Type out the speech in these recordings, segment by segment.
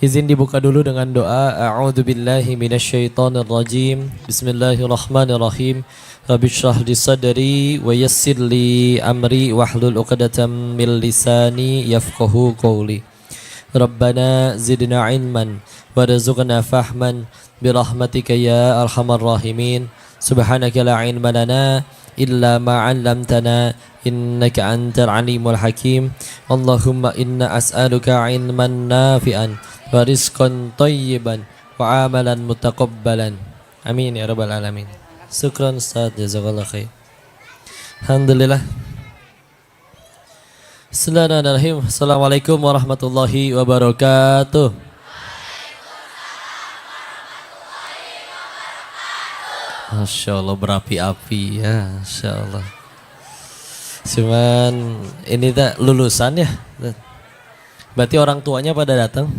Izin dibuka dulu dengan doa. A'udzubillahi minasyaitonirrajim. Bismillahirrahmanirrahim. Rabbi shrah li sadri wa yassir li amri wahlul 'uqdatam min lisani yafqahu qawli. Rabbana zidna ilman warzuqna fahman birahmatika ya arhamar rahimin. Subhanaka la ilma lana illa ma 'allamtana innaka antal alimul hakim. Allahumma inna as'aluka ilman nafi'an wa rizqan thayyiban wa amalan mutaqabbalan. Amin ya rabbal alamin. Syukran Ustaz, jazakallah khair. Alhamdulillah. Bismillahirrahmanirrahim. Assalamualaikum warahmatullahi wabarakatuh. Masya Allah, berapi-api ya, Masya Allah. Cuman ini tak lulusan ya. Berarti orang tuanya pada datang.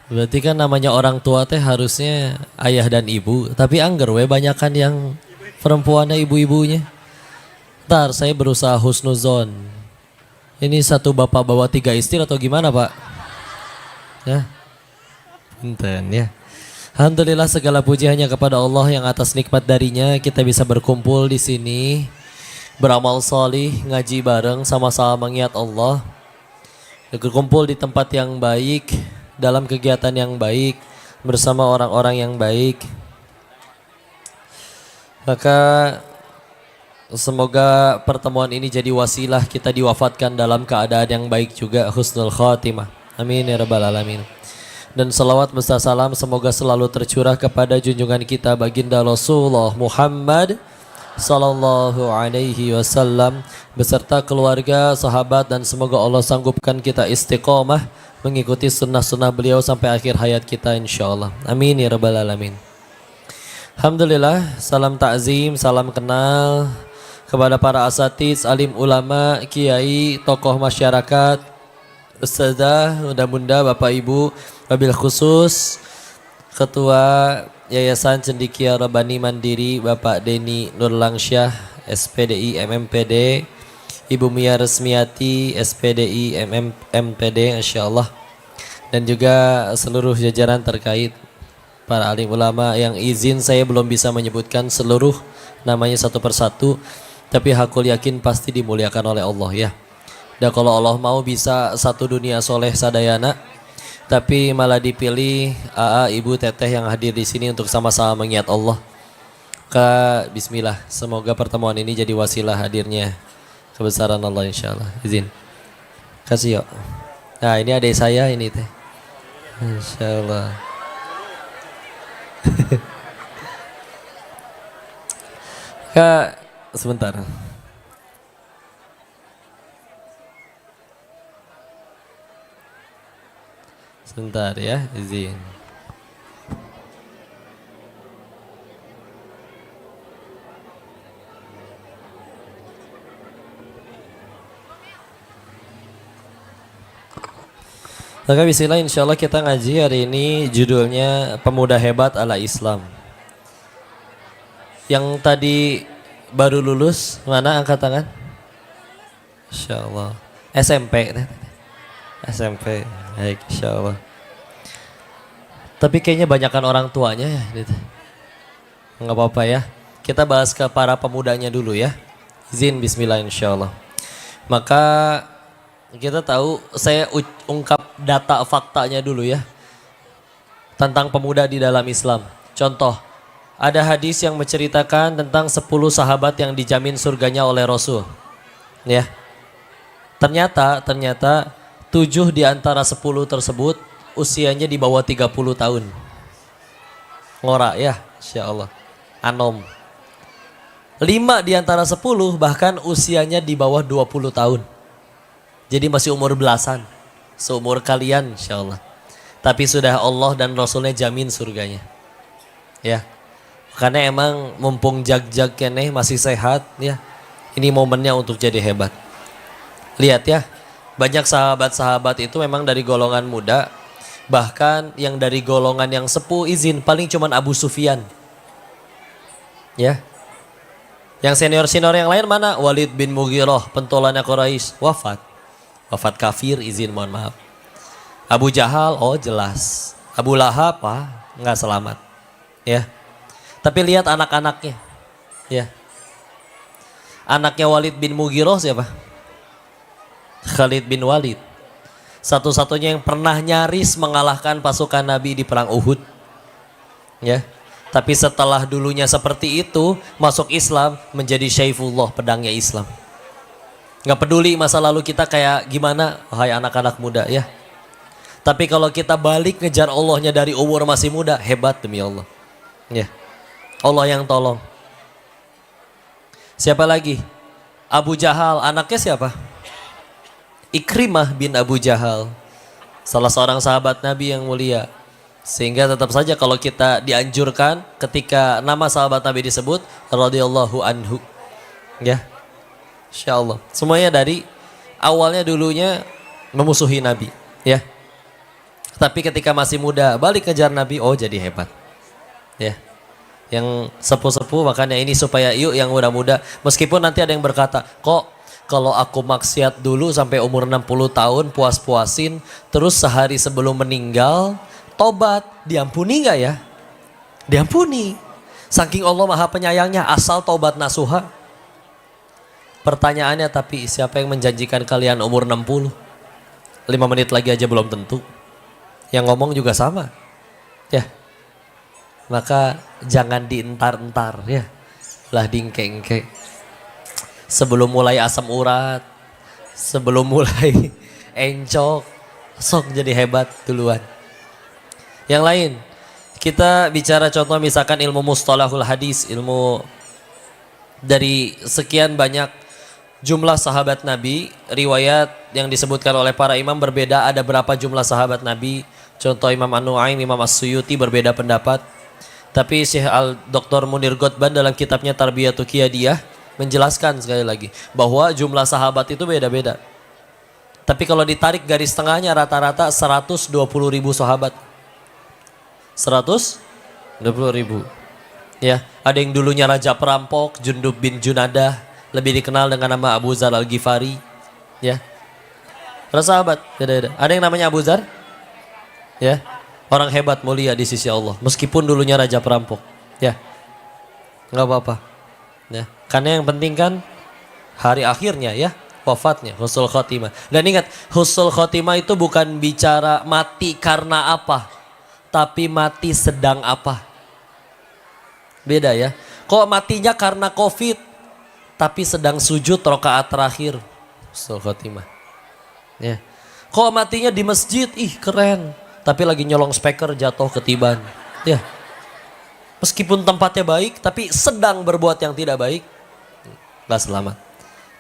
Berarti kan namanya orang tua teh harusnya ayah dan ibu. Tapi angger we banyakan yang perempuannya ibu-ibunya. Ntar saya berusaha husnuzon. Ini satu bapak bawa 3 istri atau gimana Pak? Ya, punten ya. Alhamdulillah segala puji hanya kepada Allah yang atas nikmat darinya kita bisa berkumpul di sini, beramal salih, ngaji bareng, sama-sama mengingat Allah, berkumpul di tempat yang baik, dalam kegiatan yang baik, bersama orang-orang yang baik. Maka semoga pertemuan ini jadi wasilah kita diwafatkan dalam keadaan yang baik juga, husnul khatimah. Amin ya rabbal alamin. Dan salawat beserta salam semoga selalu tercurah kepada junjungan kita baginda Rasulullah Muhammad sallallahu alaihi wasallam beserta keluarga, sahabat, dan semoga Allah sanggupkan kita istiqomah mengikuti sunnah-sunnah beliau sampai akhir hayat kita insyaallah. Amin ya rabbal alamin. Alhamdulillah, salam takzim, salam kenal kepada para asatiz, alim ulama, kiai, tokoh masyarakat, ustazah, bunda-bunda, bapak ibu, wabil khusus Ketua Yayasan Cendekia Rabbani Mandiri Bapak Deni Nurlangsyah SPDI MMPD, Ibu Mia Resmiati SPDI MMPD insyaallah, dan juga seluruh jajaran terkait para alim ulama yang izin saya belum bisa menyebutkan seluruh namanya satu persatu, tapi hakul yakin pasti dimuliakan oleh Allah ya. Dan kalau Allah mau bisa satu dunia soleh sadayana, tapi malah dipilih AA, Ibu, Teteh yang hadir di sini untuk sama-sama mengingat Allah. Bismillah, semoga pertemuan ini jadi wasilah hadirnya kebesaran Allah insyaallah. Izin. Kasih yuk. Nah ini adik saya ini teh. Insyaallah. Kak, sebentar. Sebentar ya, izin. Maka bismillah, insyaallah kita ngaji hari ini judulnya Pemuda Hebat ala Islam. Yang tadi baru lulus, mana angkat tangan? Insyaallah. SMP. SMP, baik insyaallah. Tapi kayaknya banyakkan orang tuanya ya gitu. Nggak apa-apa ya. Kita bahas ke para pemudanya dulu ya. Izin bismillah insyaallah. Maka kita tahu, saya ungkap data faktanya dulu ya tentang pemuda di dalam Islam. Contoh, ada hadis yang menceritakan tentang 10 sahabat yang dijamin surganya oleh Rasul. Ya. Ternyata 7 di antara 10 tersebut usianya di bawah 30 tahun. Ngorak ya, insyaallah. Anom. 5 di antara 10 bahkan usianya di bawah 20 tahun. Jadi masih umur belasan. Seumur kalian insyaallah. Tapi sudah Allah dan Rasulnya jamin surganya. Ya. Karena emang mumpung jag-jag keneh masih sehat ya. Ini momennya untuk jadi hebat. Lihat ya. Banyak sahabat-sahabat itu memang dari golongan muda. Bahkan yang dari golongan yang sepuh izin paling cuman Abu Sufyan. Ya. Yang senior-senior yang lain mana? Walid bin Mughirah, pentolannya Quraisy, wafat. Wafat kafir, izin mohon maaf. Abu Jahal, oh jelas. Abu Lahab, nggak selamat. Ya. Tapi lihat anak-anaknya. Ya. Anaknya Walid bin Mughirah siapa? Khalid bin Walid. Satu-satunya yang pernah nyaris mengalahkan pasukan Nabi di perang Uhud. Ya. Tapi setelah dulunya seperti itu, masuk Islam menjadi Syaifullah, pedangnya Islam. Nggak peduli masa lalu kita kayak gimana, hai anak-anak muda ya. Tapi kalau kita balik ngejar Allahnya dari umur masih muda, hebat demi Allah. Ya. Allah yang tolong. Siapa lagi? Abu Jahal, anaknya siapa? Ikrimah bin Abu Jahal. Salah seorang sahabat Nabi yang mulia. Sehingga tetap saja kalau kita dianjurkan ketika nama sahabat Nabi disebut, radhiyallahu anhu. Ya. Insyaallah. Semuanya dari awalnya dulunya memusuhi Nabi. Ya. Tapi ketika masih muda, balik kejar Nabi, oh jadi hebat. Ya. Yang sepuh-sepuh, makanya ini supaya yuk yang muda-muda, meskipun nanti ada yang berkata, kok kalau aku maksiat dulu sampai umur 60 tahun puas-puasin, terus sehari sebelum meninggal tobat, diampuni gak ya? Diampuni. Saking Allah Maha Penyayangnya, asal tobat nasuha. Pertanyaannya, tapi siapa yang menjanjikan kalian umur 60? 5 menit lagi aja belum tentu. Yang ngomong juga sama. Ya. Maka jangan dientar-entar ya. Lah dingke-engke. Sebelum mulai asam urat, sebelum mulai encok, sok jadi hebat duluan. Yang lain, kita bicara contoh misalkan ilmu mustalahul hadis, ilmu dari sekian banyak jumlah sahabat Nabi, riwayat yang disebutkan oleh para imam berbeda, ada berapa jumlah sahabat Nabi. Contoh Imam An-Nu'aim, Imam As-Suyuti berbeda pendapat. Tapi Syekh Dr. Munir Ghotban dalam kitabnya Tarbiyatu Qiyadiyah menjelaskan sekali lagi bahwa jumlah sahabat itu beda-beda. Tapi kalau ditarik garis tengahnya rata-rata 120.000 sahabat. 120.000. Ya, ada yang dulunya raja perampok, Jundub bin Junadah, lebih dikenal dengan nama Abu Zar Al-Ghifari. Ya. Para sahabat beda-beda. Ada yang namanya Abu Zar? Ya. Orang hebat mulia di sisi Allah, meskipun dulunya raja perampok, ya, nggak apa-apa, ya. Karena yang penting kan hari akhirnya, ya, wafatnya, husnul khotimah. Dan ingat, husnul khotimah itu bukan bicara mati karena apa, tapi mati sedang apa. Beda ya. Kok matinya karena COVID, tapi sedang sujud rakaat terakhir, husnul khotimah. Ya. Kok matinya di masjid, keren. Tapi lagi nyolong speaker jatuh ketiban. Ya. Meskipun tempatnya baik, tapi sedang berbuat yang tidak baik, gak selamat.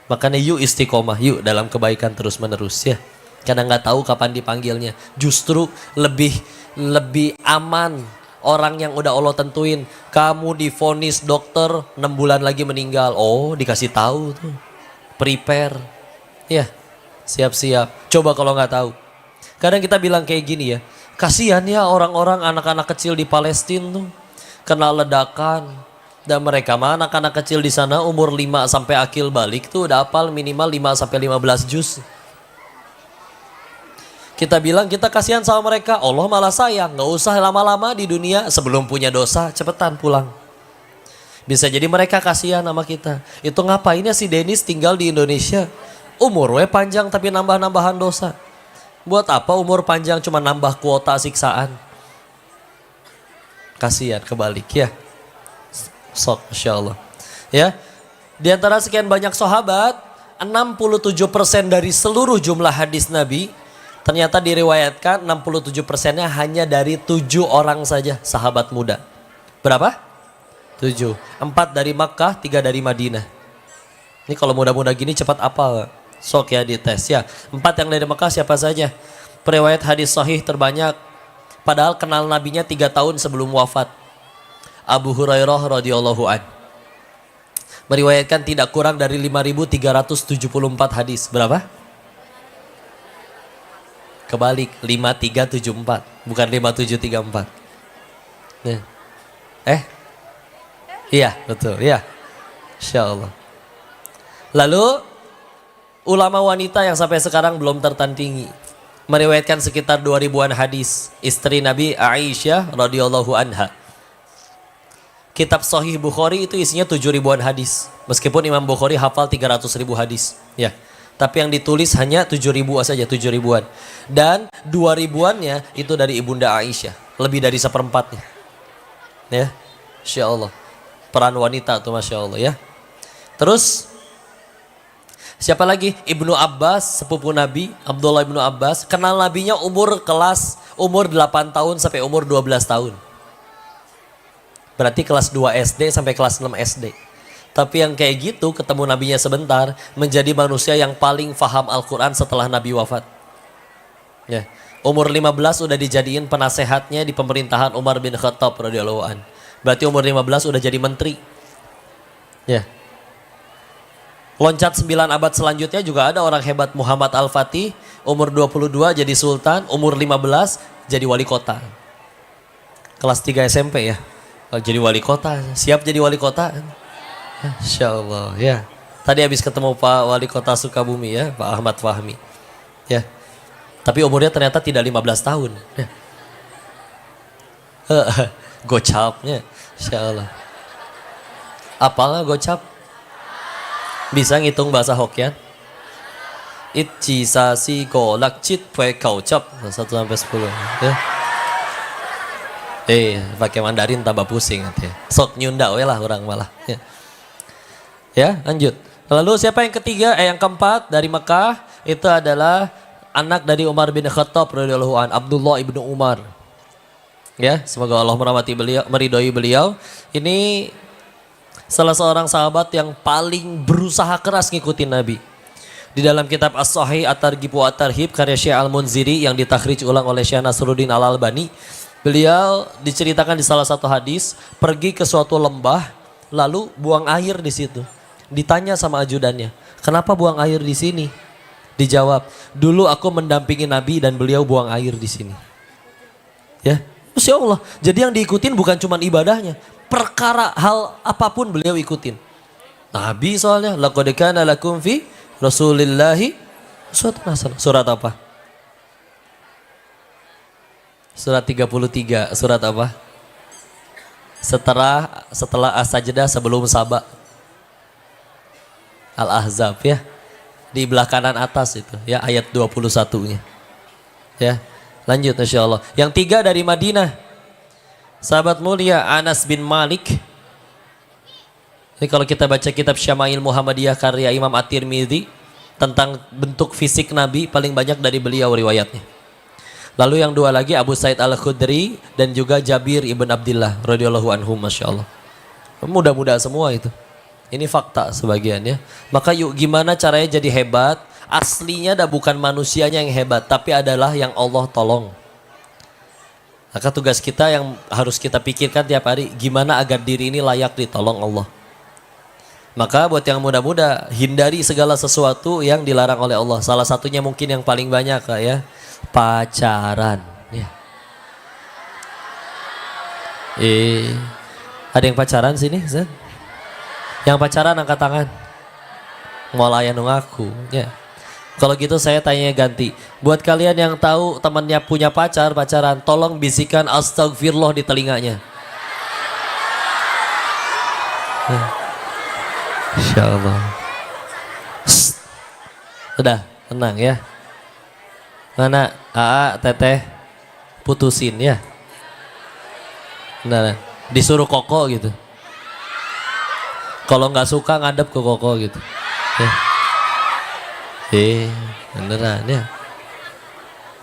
Makanya yuk istiqomah, yuk dalam kebaikan terus menerus ya. Karena nggak tahu kapan dipanggilnya. Justru lebih aman orang yang udah Allah tentuin. Kamu divonis dokter 6 bulan lagi meninggal. Oh, dikasih tahu tuh. Prepare. Ya, siap-siap. Coba kalau nggak tahu. Kadang kita bilang kayak gini ya. Kasihan ya orang-orang anak-anak kecil di Palestina tuh kena ledakan. Dan mereka mah anak-anak kecil di sana umur 5 sampai akil balik tuh udah hafal minimal 5 sampai 15 juz. Kita bilang kita kasihan sama mereka, Allah malah sayang. Gak usah lama-lama di dunia, sebelum punya dosa cepetan pulang. Bisa jadi mereka kasihan sama kita. Itu ngapain ya si Dennis tinggal di Indonesia? Umur panjang tapi nambah-nambahan dosa. Buat apa umur panjang cuma nambah kuota siksaan? Kasihan kebalik ya. Sok, Masya Allah. Ya, di antara sekian banyak sahabat, 67% dari seluruh jumlah hadis Nabi, ternyata diriwayatkan 67%-nya hanya dari 7 orang saja sahabat muda. Berapa? 7. 4 dari Makkah, 3 dari Madinah. Ini kalau muda-muda gini cepat apal. Sok ya dites ya. 4 yang dari Mekah siapa saja? Periwayat hadis sahih terbanyak. Padahal kenal nabinya 3 tahun sebelum wafat. Abu Hurairah radhiyallahu an. Meriwayatkan tidak kurang dari 5.374 hadis. Berapa? Kebalik 5374, bukan 5734. Nih. Iya, betul, ya. Insyaallah. Lalu ulama wanita yang sampai sekarang belum tertandingi. meriwayatkan sekitar 2000-an hadis. Istri Nabi Aisyah radhiyallahu anha. Kitab Sahih Bukhari itu isinya 7.000-an hadis. Meskipun Imam Bukhari hafal 300.000 hadis, ya. Tapi yang ditulis hanya 7.000 saja, 7.000-an. Dan 2.000-annya itu dari Ibunda Aisyah, lebih dari seperempatnya. Ya. Masya Allah. Peran wanita tuh Masya Allah ya. Terus siapa lagi? Ibnu Abbas, sepupu Nabi, Abdullah Ibnu Abbas, kenal Nabinya umur 8 tahun sampai umur 12 tahun. Berarti kelas 2 SD sampai kelas 6 SD. Tapi yang kayak gitu ketemu Nabinya sebentar, menjadi manusia yang paling faham Al-Quran setelah Nabi wafat. Ya. Umur 15 udah dijadiin penasehatnya di pemerintahan Umar bin Khattab radhiyallahu an. Berarti umur 15 udah jadi menteri. Ya. Loncat 9 abad selanjutnya juga ada orang hebat, Muhammad Al-Fatih, umur 22 jadi sultan, umur 15 jadi wali kota. Kelas 3 SMP ya. Jadi wali kota, siap jadi wali kota. Insya Allah ya. Tadi habis ketemu Pak Wali Kota Sukabumi ya, Pak Ahmad Fahmi. Ya. Tapi umurnya ternyata tidak 15 tahun. Ya. Gocapnya, Insya Allah. Apalah gocap? Bisa ngitung bahasa Hokkien? Ichi sasi golak cit pue kaucap 1 sampai 10. Ya. Pakai Mandarin tambah pusing nanti. Sok nyunda we lah orang malah. Ya. Ya, lanjut. Lalu siapa yang ketiga? Yang keempat dari Mekah itu adalah anak dari Umar bin Khattab radhiyallahu an, Abdullah ibnu Umar. Ya, semoga Allah merahmati beliau, meridhoi beliau. Ini salah seorang sahabat yang paling berusaha keras ngikutin Nabi. Di dalam kitab As-Sahih At-Targhib wa At-Tarhib karya Syekh Al-Munziri yang ditakhrij ulang oleh Syekh Nasruddin Al-Albani, beliau diceritakan di salah satu hadis pergi ke suatu lembah lalu buang air di situ. Ditanya sama ajudannya, "Kenapa buang air di sini?" Dijawab, "Dulu aku mendampingi Nabi dan beliau buang air di sini." Ya, Masya Allah. Jadi yang diikutin bukan cuma ibadahnya, perkara hal apapun beliau ikutin. Nabi soalnya, laqad kana lakum fi Rasulillahi uswatun hasanah. Surat apa? Surat 33. Surat apa? Setelah As-Sajdah, sebelum Saba. Al-Ahzab ya. Di belah kanan atas itu ya, ayat 21-nya. Ya. Lanjut insyaallah. Yang 3 dari Madinah. Sahabat mulia Anas bin Malik. Ini kalau kita baca kitab Syama'il Muhammadiyah karya Imam At-Tirmidzi tentang bentuk fisik Nabi, paling banyak dari beliau riwayatnya. Lalu yang 2 lagi Abu Said Al-Khudri dan juga Jabir ibn Abdullah radhiyallahu anhum, masyaallah. Mudah-mudah semua itu. Ini fakta sebagiannya. Maka yuk gimana caranya jadi hebat? Aslinya dah bukan manusianya yang hebat, tapi adalah yang Allah tolong. Maka tugas kita yang harus kita pikirkan tiap hari, gimana agar diri ini layak ditolong Allah. Maka buat yang muda-muda, hindari segala sesuatu yang dilarang oleh Allah. Salah satunya mungkin yang paling banyak ya, pacaran. Ya. Ada yang pacaran sini, Zan? Yang pacaran angkat tangan. Mau layan ngaku. Ya. Kalau gitu saya tanya ganti. Buat kalian yang tahu temannya punya pacaran, tolong bisikan astagfirullah di telinganya. Insya Allah. Udah, tenang ya. Mana Aa, Teteh, putusin ya. Nah, disuruh koko gitu. Kalau nggak suka ngadep ke koko gitu. Ya. Beneran ya.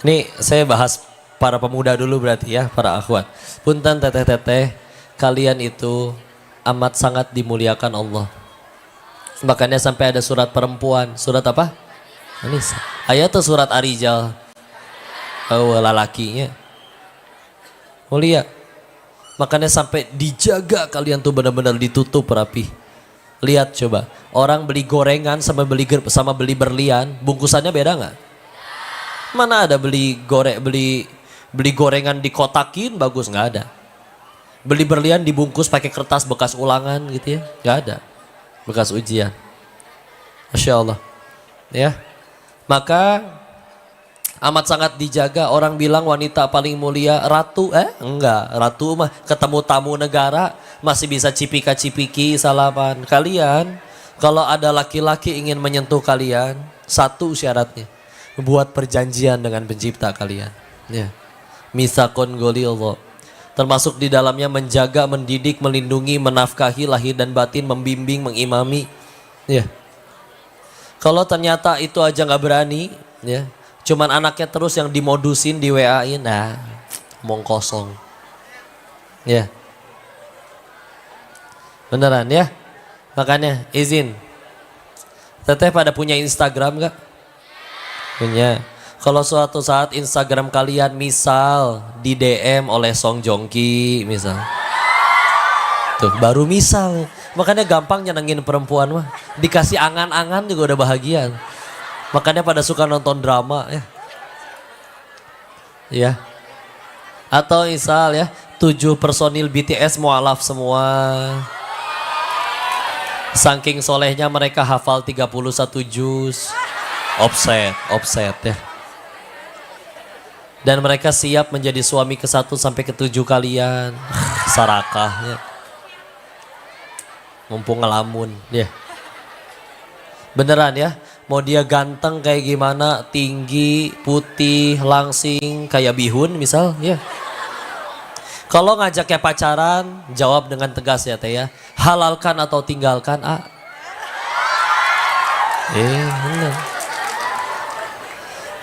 Ini saya bahas para pemuda dulu berarti ya, para akhwat. Punten teteh-teteh, kalian itu amat sangat dimuliakan Allah. Makanya sampai ada surat perempuan. Surat apa? Ini ayat tuh surat Ar-Rijal. Oh, lalakinya. Mulia. Makanya sampai dijaga kalian tuh benar-benar ditutup rapi. Lihat coba, orang beli gorengan sama beli berlian, bungkusannya beda nggak? Mana ada beli gorengan dikotakin bagus, nggak ada. Beli berlian dibungkus pakai kertas bekas ulangan gitu ya, nggak ada. Bekas ujian. Masya Allah. Ya. Maka Amat sangat dijaga. Orang bilang wanita paling mulia ratu. Enggak, ratu mah ketemu tamu negara masih bisa cipika-cipiki salaman. Kalian kalau ada laki-laki ingin menyentuh kalian, satu syaratnya, buat perjanjian dengan pencipta kalian. Ya. Misakon Allah. Termasuk di dalamnya menjaga, mendidik, melindungi, menafkahi lahir dan batin, membimbing, mengimami. Ya. Kalau ternyata itu aja nggak berani, ya, cuman anaknya terus yang dimodusin, di WA-in, nah, omong kosong. Ya. Beneran ya? Makanya izin. Teteh pada punya Instagram gak? Punya. Kalau suatu saat Instagram kalian misal di DM oleh Song Joong Ki misal. Tuh baru misal. Makanya gampang nyenengin perempuan mah. Dikasih angan-angan juga udah bahagia. Makanya pada suka nonton drama ya. Ya. Atau misal ya 7 personil BTS mualaf semua. Saking solehnya mereka hafal 31 juz. Offset ya. Dan mereka siap menjadi suami ke-1 sampai ke-7 kalian. Sarakah ya. Mumpung ngelamun ya. Beneran ya. Mau dia ganteng kayak gimana, tinggi, putih, langsing, kayak bihun misal ya. Kalau ngajaknya pacaran, jawab dengan tegas ya teh ya. Halalkan atau tinggalkan bener.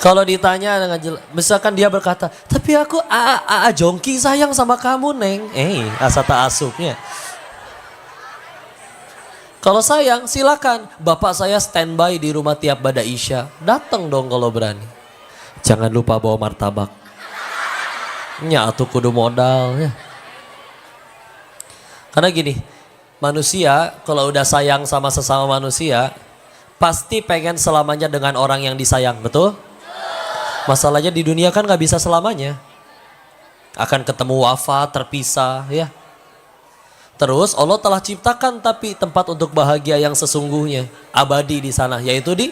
Kalau ditanya dengan jelas, misalkan dia berkata, tapi aku Jongki sayang sama kamu neng. Asa tak asupnya. Kalau sayang silakan, bapak saya standby di rumah tiap bada isya. Datang dong kalau berani. Jangan lupa bawa martabak. Atuh kudu modal ya. Karena gini, manusia kalau udah sayang sama sesama manusia, pasti pengen selamanya dengan orang yang disayang, betul? Masalahnya di dunia kan gak bisa selamanya. Akan ketemu wafat, terpisah ya. Terus Allah telah ciptakan tapi tempat untuk bahagia yang sesungguhnya, abadi di sana, yaitu di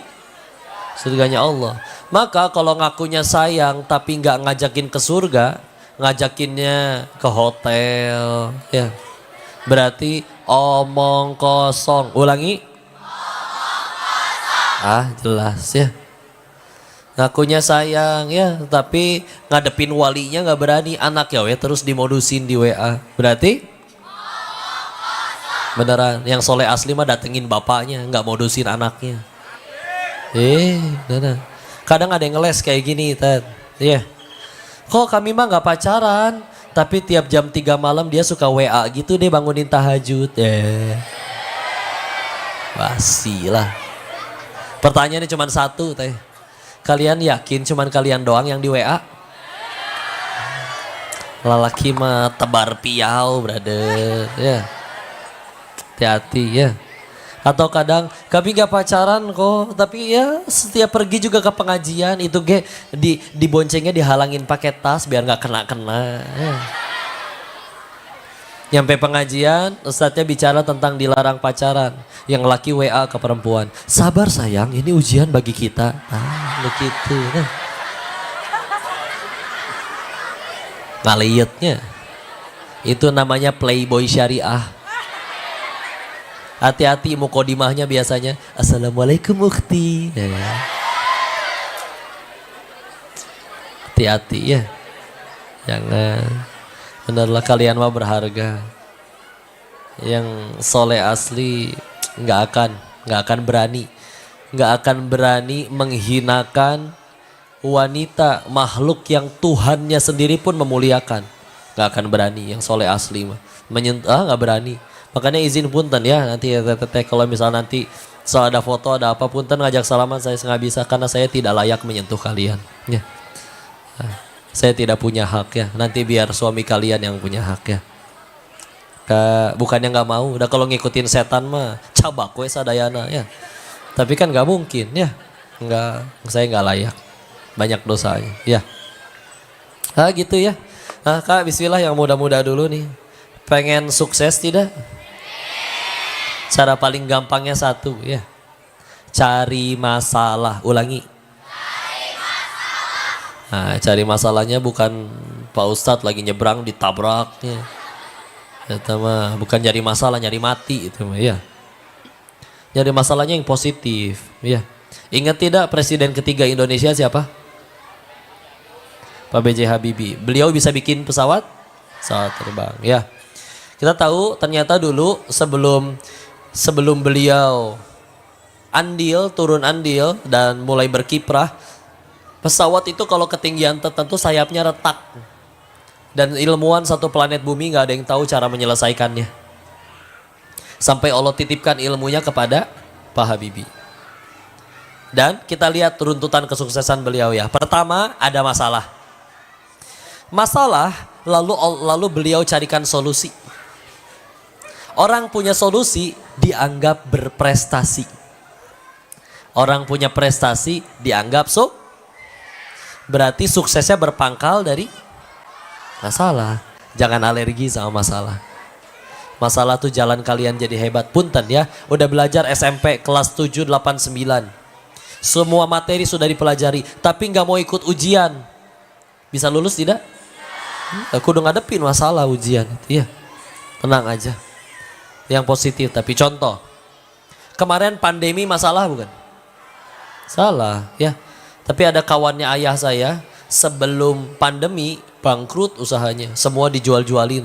surganya Allah. Maka kalau ngakunya sayang tapi nggak ngajakin ke surga, ngajakinnya ke hotel, ya berarti omong kosong. Ulangi. Jelas ya. Ngakunya sayang ya, tapi ngadepin walinya nggak berani. Anak ya terus dimodusin di WA. Berarti beneran yang soleh asli mah datengin bapaknya, nggak modusin anaknya. Bener. Kadang ada yang ngeles kayak gini, Ted. Iya. Kok kami mah nggak pacaran, tapi tiap jam 3 malam dia suka WA gitu deh bangunin tahajud. Basi lah. Pertanyaannya cuma satu, Teh. Kalian yakin cuman kalian doang yang di WA? Lalaki mah tebar piau, brother. Ya. Hati-hati ya. Atau kadang kami gak pacaran kok, tapi ya setiap pergi juga ke pengajian itu diboncengnya dihalangin pakai tas biar nggak kena-kena. Ya. Nyampe pengajian, ustadznya bicara tentang dilarang pacaran. Yang laki WA ke perempuan, sabar sayang, ini ujian bagi kita. Begitu. Ngaliyetnya, itu namanya playboy syariah. Hati-hati mukodimahnya biasanya assalamualaikum ukhti. Hati-hati ya. Jangan. Benarlah kalian mah berharga. Yang soleh asli nggak akan berani menghinakan wanita makhluk yang Tuhannya sendiri pun memuliakan. Nggak akan berani yang soleh asli mah. Nggak berani. Makanya izin punten ya nanti teteh kalau misal nanti soal ada foto ada apa punten ngajak salaman saya nggak bisa karena saya tidak layak menyentuh kalian ya. Saya tidak punya hak ya, nanti biar suami kalian yang punya hak ya. Bukannya nggak mau, udah kalau ngikutin setan mah cabak we sadayana ya. Tapi kan nggak mungkin ya, saya nggak layak, banyak dosanya ya. Gitu ya. Kak bismillah yang muda-muda dulu nih, pengen sukses tidak? Cara paling gampangnya satu ya, cari masalah. Ulangi. Nah, cari masalahnya bukan Pak Ustadz lagi nyebrang ditabraknya. Itu mah bukan nyari masalah, nyari mati itu mah ya. Nyari masalahnya yang positif, ya. Ingat tidak presiden ketiga Indonesia siapa? Pak B.J. Habibie. Beliau bisa bikin pesawat terbang, ya. Kita tahu ternyata dulu sebelum beliau turun andil dan mulai berkiprah, pesawat itu kalau ketinggian tertentu sayapnya retak. Dan ilmuwan satu planet bumi gak ada yang tahu cara menyelesaikannya. Sampai Allah titipkan ilmunya kepada Pak Habibie. Dan kita lihat runtutan kesuksesan beliau ya. Pertama ada masalah lalu beliau carikan solusi. Orang punya solusi dianggap berprestasi. Orang punya prestasi dianggap berarti suksesnya berpangkal dari masalah. Jangan alergi sama masalah. Masalah tuh jalan kalian jadi hebat. Punten ya, udah belajar SMP kelas 7, 8, 9. Semua materi sudah dipelajari, tapi nggak mau ikut ujian. Bisa lulus tidak? Aku udah ngadepin masalah ujian. Iya, tenang aja. Yang positif, tapi contoh. Kemarin pandemi masalah bukan? Salah, ya. Tapi ada kawannya ayah saya, sebelum pandemi bangkrut usahanya, semua dijual-jualin,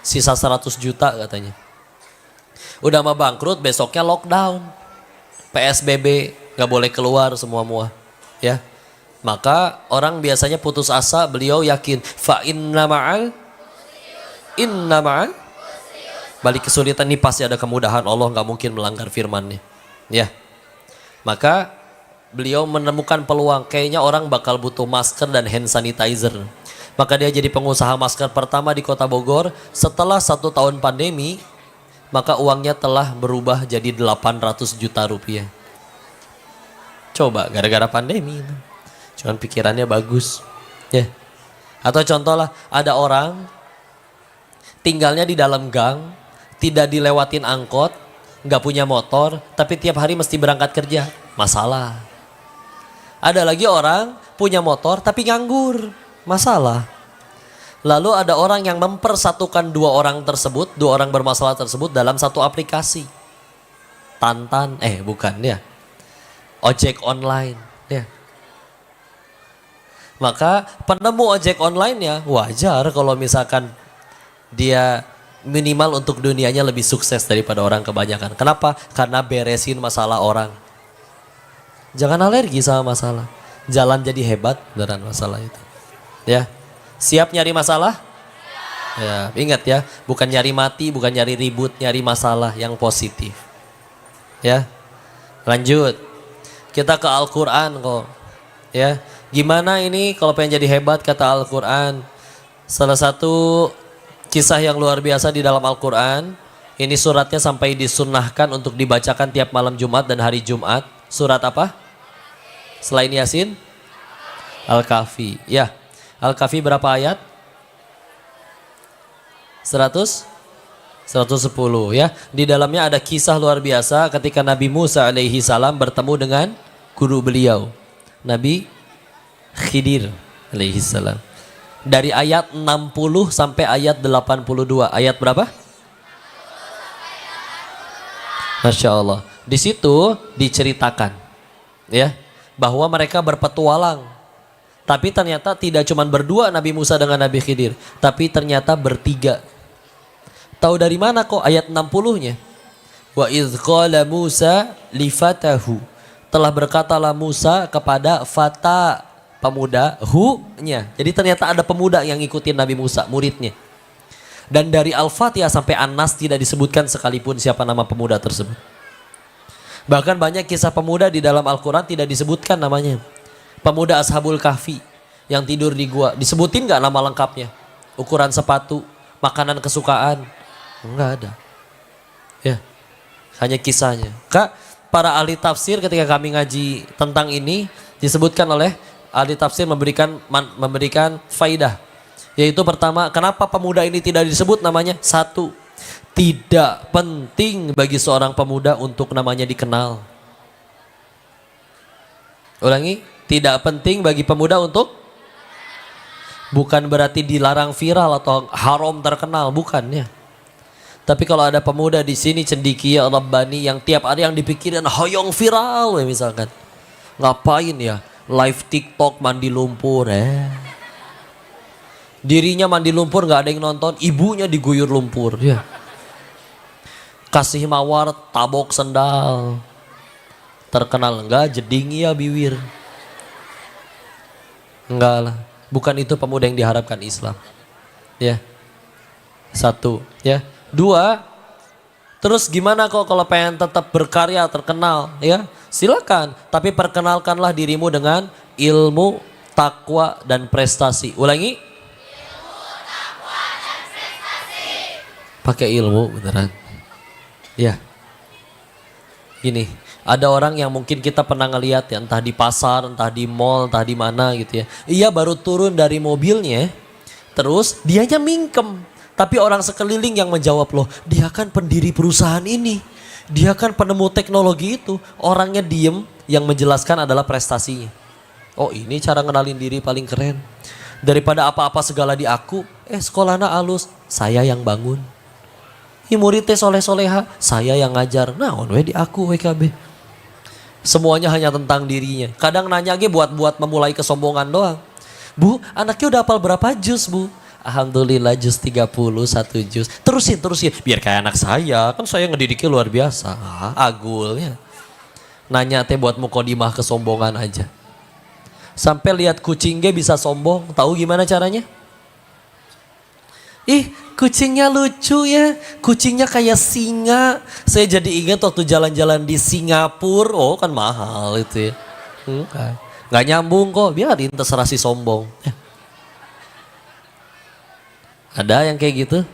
sisa 100 juta katanya. Udah mah bangkrut, besoknya lockdown, PSBB, gak boleh keluar semua ya. Maka orang biasanya putus asa, beliau yakin fa inna ma'al balik kesulitan ini pasti ada kemudahan, Allah gak mungkin melanggar firman-Nya ya. Maka beliau menemukan peluang, kayaknya orang bakal butuh masker dan hand sanitizer. Maka dia jadi pengusaha masker pertama di kota Bogor. Setelah 1 tahun pandemi, maka uangnya telah berubah jadi 800 juta rupiah. Coba gara-gara pandemi. Cuman pikirannya bagus. Ya. Atau contoh lah, ada orang tinggalnya di dalam gang, tidak dilewatin angkot, gak punya motor, tapi tiap hari mesti berangkat kerja. Masalah. Ada lagi orang punya motor tapi nganggur, masalah. Lalu ada orang yang mempersatukan dua orang bermasalah tersebut dalam satu aplikasi. Tantan, bukan ya. Ojek online, ya. Maka penemu ojek online ya wajar kalau misalkan dia minimal untuk dunianya lebih sukses daripada orang kebanyakan. Kenapa? Karena beresin masalah orang. Jangan alergi sama masalah. Jalan jadi hebat beneran masalah itu. Ya. Siap nyari masalah? Ya, ingat ya, bukan nyari mati, bukan nyari ribut, nyari masalah yang positif. Ya. Lanjut. Kita ke Al-Qur'an kok. Ya. Gimana ini kalau pengen jadi hebat kata Al-Qur'an? Salah satu kisah yang luar biasa di dalam Al-Qur'an. Ini suratnya sampai disunnahkan untuk dibacakan tiap malam Jumat dan hari Jumat. Surat apa? Selain Yasin? Al-Kahfi. Ya. Al-Kahfi berapa ayat? 110 ya. Di dalamnya ada kisah luar biasa ketika Nabi Musa alaihi salam bertemu dengan guru beliau, Nabi Khidir alaihi salam. Dari ayat 60 sampai ayat 82. Ayat berapa? Masya Allah. Di situ diceritakan ya, bahwa mereka berpetualang. Tapi ternyata tidak cuma berdua Nabi Musa dengan Nabi Khidir, tapi ternyata bertiga. Tahu dari mana kok ayat 60-nya? Wa idz qala Musa li fatahu. Telah berkatalah Musa kepada fata, pemuda, hu-nya. Jadi ternyata ada pemuda yang ngikutin Nabi Musa, muridnya. Dan dari Al-Fatihah sampai An-Nas tidak disebutkan sekalipun siapa nama pemuda tersebut. Bahkan banyak kisah pemuda di dalam Al-Quran tidak disebutkan namanya. Pemuda Ashabul Kahfi yang tidur di gua, disebutin gak nama lengkapnya? Ukuran sepatu, makanan kesukaan? Enggak ada. Ya, hanya kisahnya. Kak, para ahli tafsir ketika kami ngaji tentang ini, disebutkan oleh ahli tafsir memberikan faidah. Yaitu pertama, kenapa pemuda ini tidak disebut namanya? Satu, tidak penting bagi seorang pemuda untuk namanya dikenal. Ulangi, tidak penting bagi pemuda untuk Bukan berarti dilarang viral atau haram terkenal, bukannya. Tapi kalau ada pemuda di sini cendekia Rabbani yang tiap hari yang dipikirin hoyong viral misalkan. Ngapain ya? Live TikTok mandi lumpur Dirinya mandi lumpur nggak ada yang nonton, ibunya diguyur lumpur ya. Kasih mawar tabok sendal. Terkenal enggak jeding ya biwir. Enggak lah. Bukan itu pemuda yang diharapkan Islam. Ya. Satu, ya. Dua, terus gimana kok kalau pengen tetap berkarya terkenal, ya? Silakan, tapi perkenalkanlah dirimu dengan ilmu, takwa dan prestasi. Ulangi. Ilmu, takwa dan prestasi. Pakai ilmu beneran. Ya. Gini, ada orang yang mungkin kita pernah ngeliat ya, entah di pasar, entah di mall, entah di mana gitu ya. Iya baru turun dari mobilnya, terus dianya mingkem. Tapi orang sekeliling yang menjawab, loh dia kan pendiri perusahaan ini. Dia kan penemu teknologi itu. Orangnya diem, yang menjelaskan adalah prestasinya. Oh ini cara ngenalin diri paling keren. Daripada apa-apa segala di aku, sekolahnya alus, saya yang bangun. Muridnya soleh-soleha, saya yang ngajar. Nah on di aku WKB. Semuanya hanya tentang dirinya. Kadang nanya buat memulai kesombongan doang. Bu, anaknya udah hafal berapa juz bu? Alhamdulillah juz 30, 1 juz. Terusin. Biar kayak anak saya. Kan saya ngedidiknya luar biasa. Agul ya. Nanya buat mukodimah kesombongan aja. Sampai lihat kucingnya bisa sombong. Tahu gimana caranya? Kucingnya lucu ya. Kucingnya kayak singa. Saya jadi ingat waktu jalan-jalan di Singapura. Oh kan mahal itu ya. Nggak nyambung kok. Biarin terserah si sombong. Ada yang kayak gitu?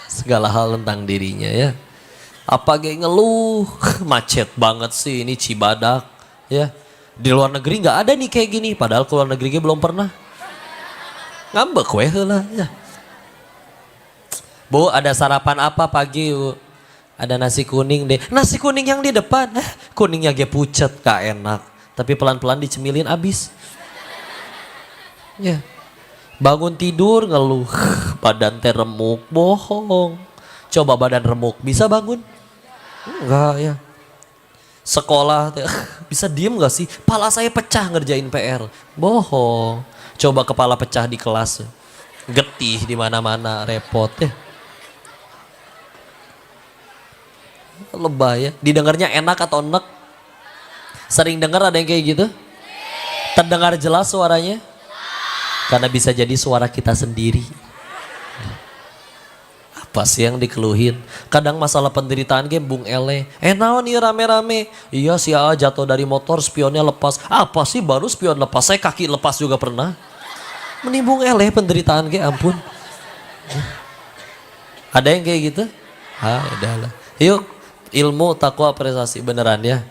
Segala hal tentang dirinya ya. Apa kayak ngeluh, macet banget sih ini Cibadak ya. Di luar negeri nggak ada nih kayak gini, padahal ke luar negeri belum pernah. Ngambek weh lah ya. Bu, ada sarapan apa pagi bu? Ada nasi kuning deh. Nasi kuning yang di depan, kuningnya pucet, gak enak. Tapi pelan-pelan dicemilin abis. Ya. Bangun tidur ngeluh, badan remuk, bohong. Coba badan remuk, bisa bangun? Enggak ya. Sekolah, bisa diem gak sih? Kepala saya pecah ngerjain PR. Bohong. Coba kepala pecah di kelas. Getih di mana-mana, repot ya. Lebay ya. Didengarnya enak atau enek? Sering dengar ada yang kayak gitu? Terdengar jelas suaranya? Karena bisa jadi suara kita sendiri. Apa sih yang dikeluhin? Kadang masalah penderitaan bung ele. Naon nih rame-rame. Iya si A jatuh dari motor, spionnya lepas. Apa sih baru spion lepas? Saya kaki lepas juga pernah. Menimbung ele penderitaan ampun. Ada yang kayak gitu? Udahlah. Yuk ilmu, takwa, prestasi beneran ya.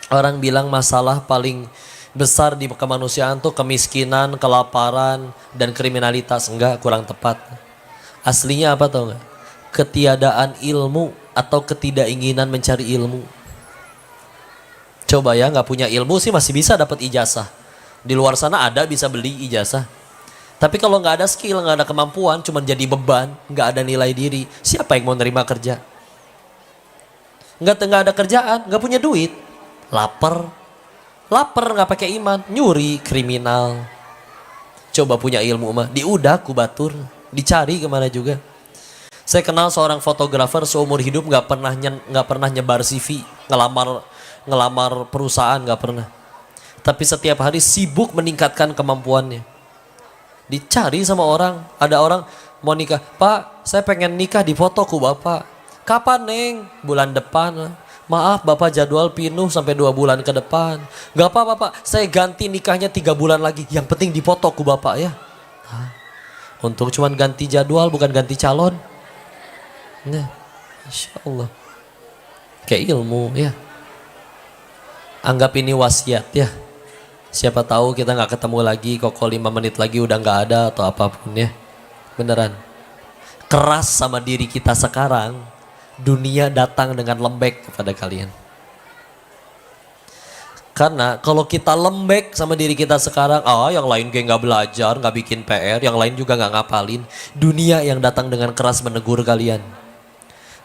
Orang bilang masalah paling besar di kemanusiaan tuh kemiskinan, kelaparan, dan kriminalitas. Enggak, kurang tepat. Aslinya apa tau enggak? Ketiadaan ilmu atau ketidakinginan mencari ilmu. Coba ya, nggak punya ilmu sih masih bisa dapat ijazah. Di luar sana ada bisa beli ijazah. Tapi kalau nggak ada skill, nggak ada kemampuan, cuma jadi beban, nggak ada nilai diri. Siapa yang mau nerima kerja? Nggak ada kerjaan, nggak punya duit, lapar nggak pakai iman, nyuri, kriminal. Coba punya ilmu mah diudak kubatur, dicari kemana juga. Saya kenal seorang fotografer seumur hidup nggak pernah nyebar CV, ngelamar perusahaan nggak pernah. Tapi setiap hari sibuk meningkatkan kemampuannya. Dicari sama orang, ada orang mau nikah, Pak, saya pengen nikah di fotoku Bapak. Kapan Neng? Bulan depan. Maaf Bapak jadwal penuh sampai 2 bulan ke depan. Gak apa Bapak, saya ganti nikahnya 3 bulan lagi. Yang penting di fotoku Bapak ya. Untung cuman ganti jadwal bukan ganti calon. Nah, Insya Allah. Kayak ilmu ya. Anggap ini wasiat ya. Siapa tahu kita gak ketemu lagi, kok 5 menit lagi udah gak ada atau apapun ya. Beneran. Keras sama diri kita sekarang. Dunia datang dengan lembek kepada kalian. Karena kalau kita lembek sama diri kita sekarang, yang lain kayak nggak belajar, nggak bikin PR, yang lain juga nggak ngapalin. Dunia yang datang dengan keras menegur kalian.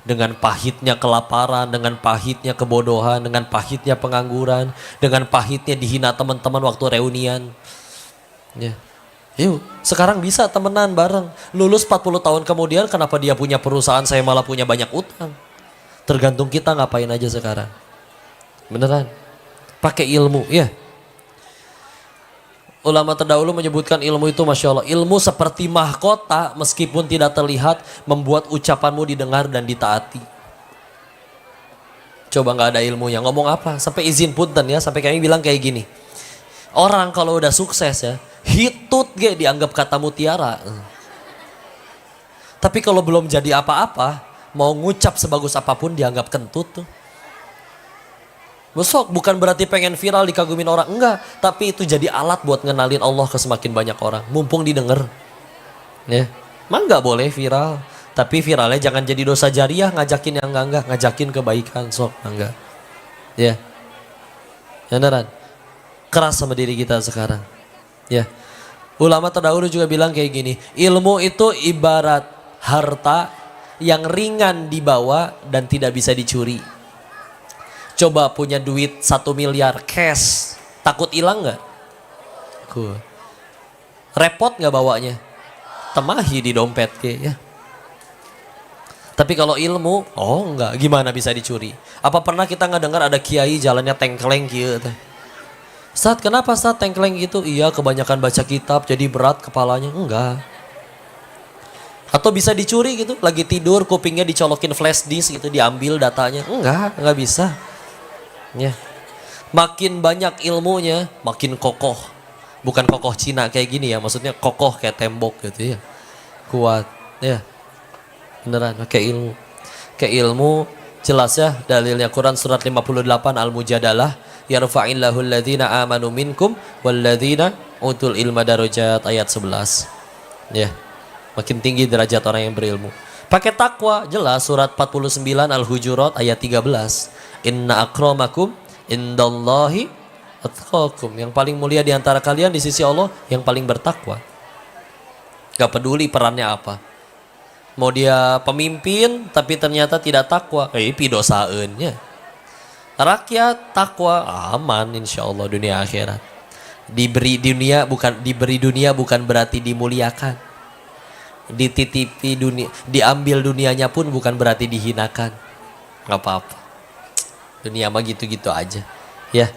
Dengan pahitnya kelaparan, dengan pahitnya kebodohan, dengan pahitnya pengangguran, dengan pahitnya dihina teman-teman waktu reunian. Ya. Yuk, sekarang bisa temenan bareng. Lulus 40 tahun kemudian, kenapa dia punya perusahaan, saya malah punya banyak utang. Tergantung kita ngapain aja sekarang. Beneran. Pakai ilmu, ya. Ulama terdahulu menyebutkan ilmu itu, Masya Allah, ilmu seperti mahkota meskipun tidak terlihat, membuat ucapanmu didengar dan ditaati. Coba nggak ada ilmunya, ngomong apa? Sampai izin punten ya, sampai kami bilang kayak gini. Orang kalau udah sukses ya, hitut ge dianggap kata mutiara. Tapi kalau belum jadi apa-apa, mau ngucap sebagus apapun dianggap kentut tuh. Besok bukan berarti pengen viral dikagumin orang, enggak. Tapi itu jadi alat buat ngenalin Allah ke semakin banyak orang. Mumpung didengar. Ya, emang nggak boleh viral. Tapi viralnya jangan jadi dosa jariah, ngajakin yang enggak, ngajakin kebaikan, sok enggak. Ya, beneran. Keras sama diri kita sekarang. Ya, ulama terdahulu juga bilang kayak gini, ilmu itu ibarat harta yang ringan dibawa dan tidak bisa dicuri. Coba punya duit 1 miliar cash, takut hilang nggak? Repot nggak bawanya? Temahi di dompet ya. Tapi kalau ilmu, enggak, gimana bisa dicuri? Apa pernah kita nggak dengar ada kiai jalannya tengkleng gitu? Ustaz, kenapa Ustaz tengkleng gitu? Iya, kebanyakan baca kitab jadi berat kepalanya. Enggak. Atau bisa dicuri gitu, lagi tidur kupingnya dicolokin flash disk gitu, diambil datanya. Enggak bisa. Ya. Makin banyak ilmunya, makin kokoh. Bukan kokoh Cina kayak gini ya, maksudnya kokoh kayak tembok gitu ya. Kuat, ya. Beneran, pakai ilmu. Kayak ilmu jelas ya, dalilnya Quran surat 58 Al-Mujadalah, yarfa'illahu alladhina amanu minkum walladhina utul ilma darajat, ayat 11. Ya. Makin tinggi derajat orang yang berilmu. Pakai takwa, jelas surat 49 Al-Hujurat ayat 13. Inna akramakum indallahi atqakum. Yang paling mulia di antara kalian di sisi Allah yang paling bertakwa. Gak peduli perannya apa. Mau dia pemimpin tapi ternyata tidak takwa, pidosaeunnya. Rakyat takwa, aman insyaallah dunia akhirat. Diberi dunia bukan berarti dimuliakan. Dititipi dunia, diambil dunianya pun bukan berarti dihinakan. Gak apa-apa. Dunia mah gitu-gitu aja. Ya.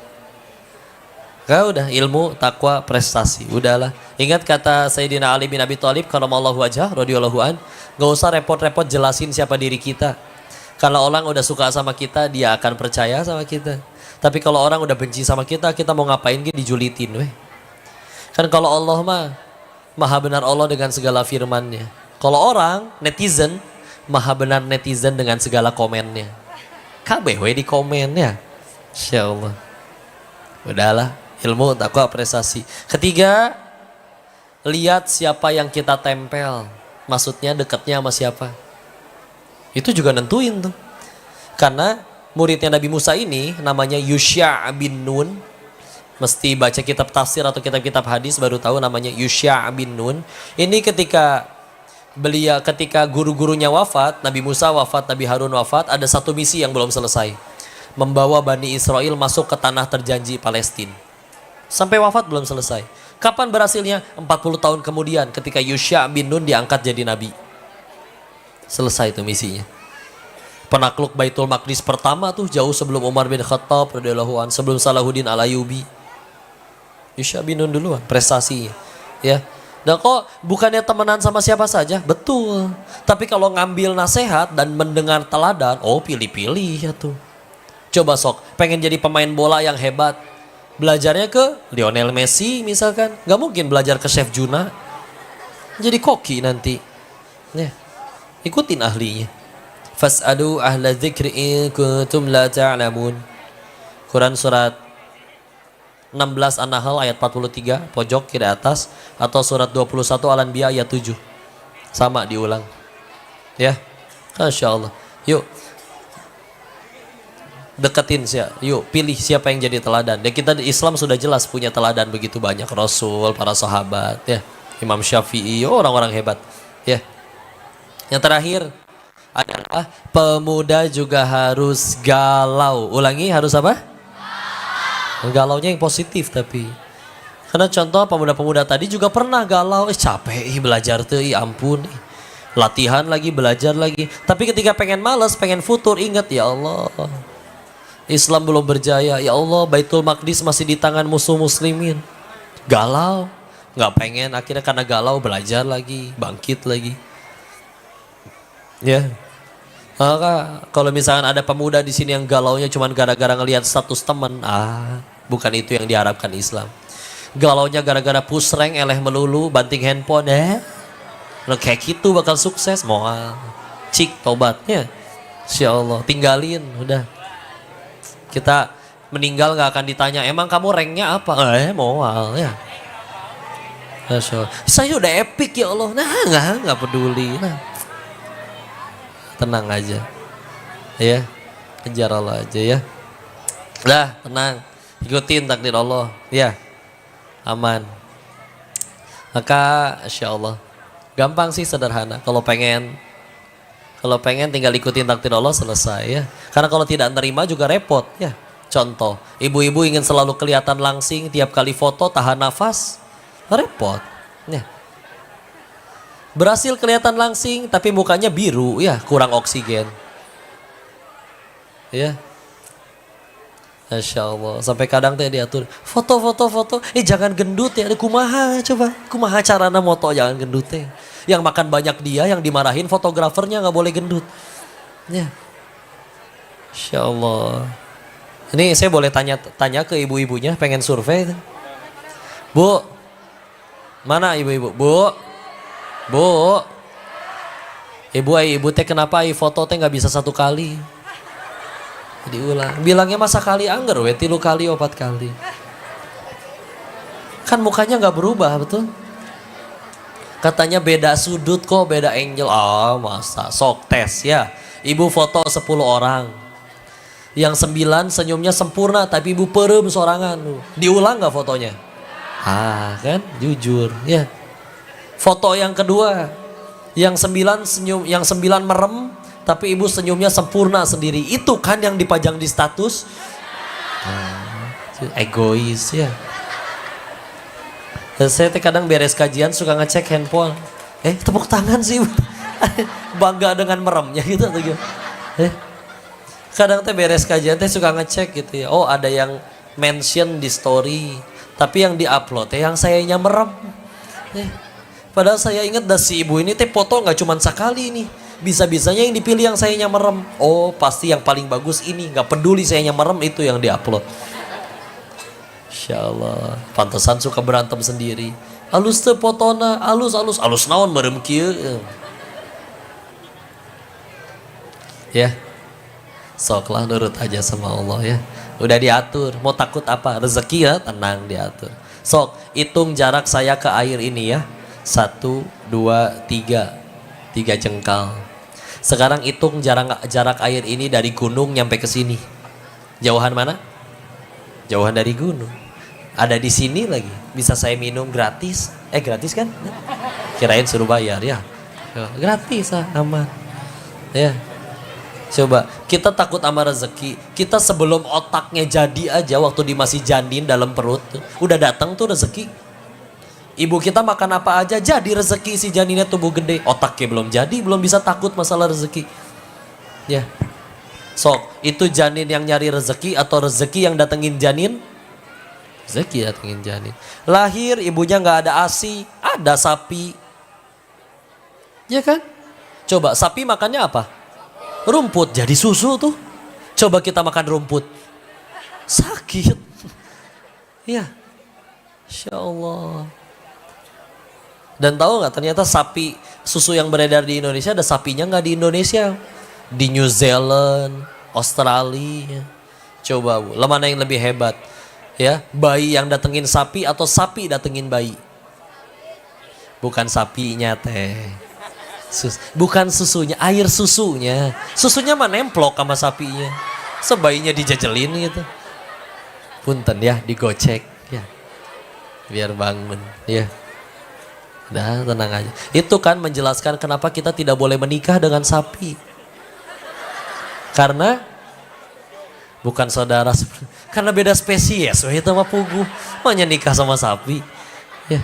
Udah ilmu, takwa, prestasi. Udahlah. Ingat kata Sayyidina Ali bin Abi Thalib karamallahu wajhah radhiyallahu an, gak usah repot-repot jelasin siapa diri kita. Kalau orang udah suka sama kita, dia akan percaya sama kita. Tapi kalau orang udah benci sama kita, kita mau ngapain gitu dijulitin weh. Kan kalau Allah mah maha benar Allah dengan segala firman-Nya. Kalau orang, netizen, maha benar netizen dengan segala komennya. KBW di komen ya. Insyaallah. Udahlah, ilmu, takwa, prestasi. Ketiga, lihat siapa yang kita tempel. Maksudnya dekatnya sama siapa. Itu juga nentuin tuh. Karena muridnya Nabi Musa ini namanya Yusya' bin Nun. Mesti baca kitab tafsir atau kitab-kitab hadis baru tahu namanya Yusya' bin Nun. Ini ketika guru-gurunya wafat, Nabi Musa wafat, Nabi Harun wafat, ada satu misi yang belum selesai. Membawa Bani Israel masuk ke tanah terjanji Palestina. Sampai wafat belum selesai. Kapan berhasilnya? 40 tahun kemudian ketika Yusya' bin Nun diangkat jadi nabi. Selesai itu misinya. Penakluk Baitul Maqdis pertama tuh jauh sebelum Umar bin Khattab radhiyallahu anhu, sebelum Salahuddin Al-Ayyubi. Yusya' bin Nun duluan prestasinya. Ya. Dan kok bukannya temenan sama siapa saja? Betul. Tapi kalau ngambil nasihat dan mendengar teladan, pilih-pilih ya tuh. Coba sok, pengen jadi pemain bola yang hebat. Belajarnya ke Lionel Messi misalkan. Gak mungkin belajar ke Chef Juna. Jadi koki nanti. Ya. Ikutin ahlinya. Fas'alu ahla dzikri in kuntum la ta'lamun. Quran surat 16 An-Nahl ayat 43 pojok kiri atas, atau surat 21 Al-Anbiya ayat 7. Sama diulang. Ya. Masya Allah. Yuk. Deketin yuk pilih siapa yang jadi teladan. Ya kita di Islam sudah jelas punya teladan begitu banyak, Rasul, para sahabat, ya, Imam Syafi'i, orang-orang hebat, ya. Yang terakhir adalah pemuda juga harus galau. Ulangi, harus apa? Galaunya yang positif tapi. Karena contoh pemuda-pemuda tadi juga pernah galau, capek belajar tuh, ampun. Latihan lagi, belajar lagi. Tapi ketika pengen males, pengen futur, ingat ya Allah, Islam belum berjaya. Ya Allah, Baitul Maqdis masih di tangan musuh muslimin. Galau, nggak pengen, akhirnya karena galau belajar lagi, bangkit lagi. Ya. Maka kalau misalkan ada pemuda di sini yang galaunya cuma gara-gara ngelihat status teman, bukan itu yang diharapkan Islam. Galaunya gara-gara push rank, eleh melulu, banting handphone, lo kayak gitu bakal sukses, moal. Cik tobatnya, Insya Allah, tinggalin, udah. Kita meninggal gak akan ditanya, emang kamu ranknya apa? Moal ya. Saya udah epic ya Allah. Nah, nggak peduli. Nah, tenang aja, ya, kejar Allah aja ya. Dah, tenang, ikutin takdir Allah, ya, aman. Maka, Insya Allah, gampang sih, sederhana. Kalau pengen tinggal ikutin takdir Allah, selesai ya. Karena kalau tidak nerima juga repot ya. Contoh, ibu-ibu ingin selalu kelihatan langsing, tiap kali foto tahan nafas, repot ya. Berhasil kelihatan langsing tapi mukanya biru ya, kurang oksigen ya. Masya Allah, sampai kadang teh diatur foto, jangan gendut ya, kumaha carana moto jangan gendut teh. Yang makan banyak dia, yang dimarahin fotografernya, nggak boleh gendut. Ya, Insya Allah. Ini saya boleh tanya ke ibu-ibunya, pengen survei. Bu, mana ibu-ibu? Bu, ibu teh kenapa foto teh nggak bisa 1 kali? Diulang, bilangnya masa kali angger, 3 kali 4 kali. Kan mukanya nggak berubah, betul? Katanya beda sudut kok, beda angle. Masa? Sok tes ya. Ibu foto 10 orang. Yang 9 senyumnya sempurna tapi ibu perem sorangan. Diulang gak fotonya? Kan jujur ya. Foto yang kedua. Yang 9 senyum, yang 9 merem tapi ibu senyumnya sempurna sendiri. Itu kan yang dipajang di status. Egois ya. Saya kadang beres kajian suka ngecek handphone. Tepuk tangan sih. Bangga dengan meremnya gitu atau gimana? Kadang beres kajian suka ngecek gitu ya. Oh, ada yang mention di story, tapi yang di-upload yang sayanya merem. Padahal saya ingat si ibu ini foto nggak cuma sekali nih. Bisa-bisanya yang dipilih yang sayanya merem. Oh, pasti yang paling bagus ini. Nggak peduli sayanya merem, itu yang di-upload. Insya Allah, pantesan suka berantem sendiri. Alus teh potona, alus naon merem kieu. Ya, soklah nurut aja sama Allah ya. Udah diatur, mau takut apa? Rezeki ya, tenang diatur. Sok, hitung jarak saya ke air ini ya. 1, 2, 3, 3 jengkal. Sekarang hitung jarak air ini dari gunung nyampe ke sini. Jauhan mana? Jauhan dari gunung. Ada di sini lagi, bisa saya minum gratis. Gratis kan? Kirain suruh bayar ya. Gratis aman. Ya. Coba, kita takut sama rezeki. Kita sebelum otaknya jadi aja, waktu di masih janin dalam perut, udah datang tuh rezeki. Ibu kita makan apa aja jadi rezeki, si janinnya tumbuh gede. Otaknya belum jadi, belum bisa takut masalah rezeki. Ya. Sok, itu janin yang nyari rezeki atau rezeki yang datengin janin? Rezeki datengin janin. Lahir ibunya nggak ada ASI, ada sapi. Ya kan? Coba sapi makannya apa? Rumput, jadi susu tuh. Coba kita makan rumput, sakit. Ya, Insya Allah. Dan tahu nggak, ternyata sapi susu yang beredar di Indonesia, ada sapinya nggak di Indonesia, di New Zealand, Australia. Coba Bu, mana yang lebih hebat? Ya, bayi yang datengin sapi atau sapi datengin bayi? Bukan sapinya teh, bukan susunya, air susunya. Susunya mah nemplok sama sapinya. Sebaiknya dijajelin gitu. Punten ya, digocek ya. Biar bangun ya. Udah tenang aja. Itu kan menjelaskan kenapa kita tidak boleh menikah dengan sapi. Karena bukan saudara, karena beda spesies. Wah itu mah puguh. Maunya nikah sama sapi. Ya.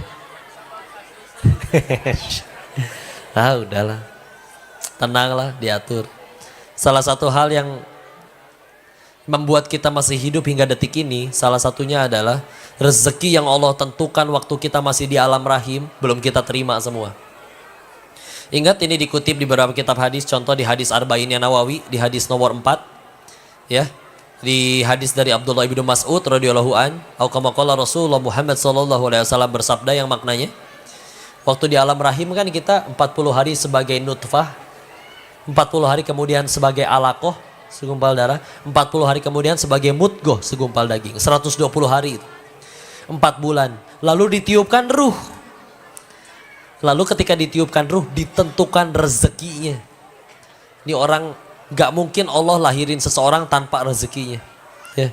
Ah udahlah. Tenanglah, diatur. Salah satu hal yang membuat kita masih hidup hingga detik ini, salah satunya adalah rezeki yang Allah tentukan waktu kita masih di alam rahim, belum kita terima semua. Ingat ini dikutip di beberapa kitab hadis, contoh di hadis Arba'in Nawawi, di hadis nomor 4, ya, di hadis dari Abdullah bin Mas'ud radhiyallahu an, au kama qala Rasulullah Muhammad sallallahu alaihi wasallam bersabda yang maknanya, waktu di alam rahim kan kita 40 hari sebagai nutfah, 40 hari kemudian sebagai alaqah, segumpal darah, 40 hari kemudian sebagai mudghah, segumpal daging, 120 hari itu. 4 bulan, lalu ditiupkan ruh. Lalu ketika ditiupkan ruh, ditentukan rezekinya. Ini orang, gak mungkin Allah lahirin seseorang tanpa rezekinya. Ya,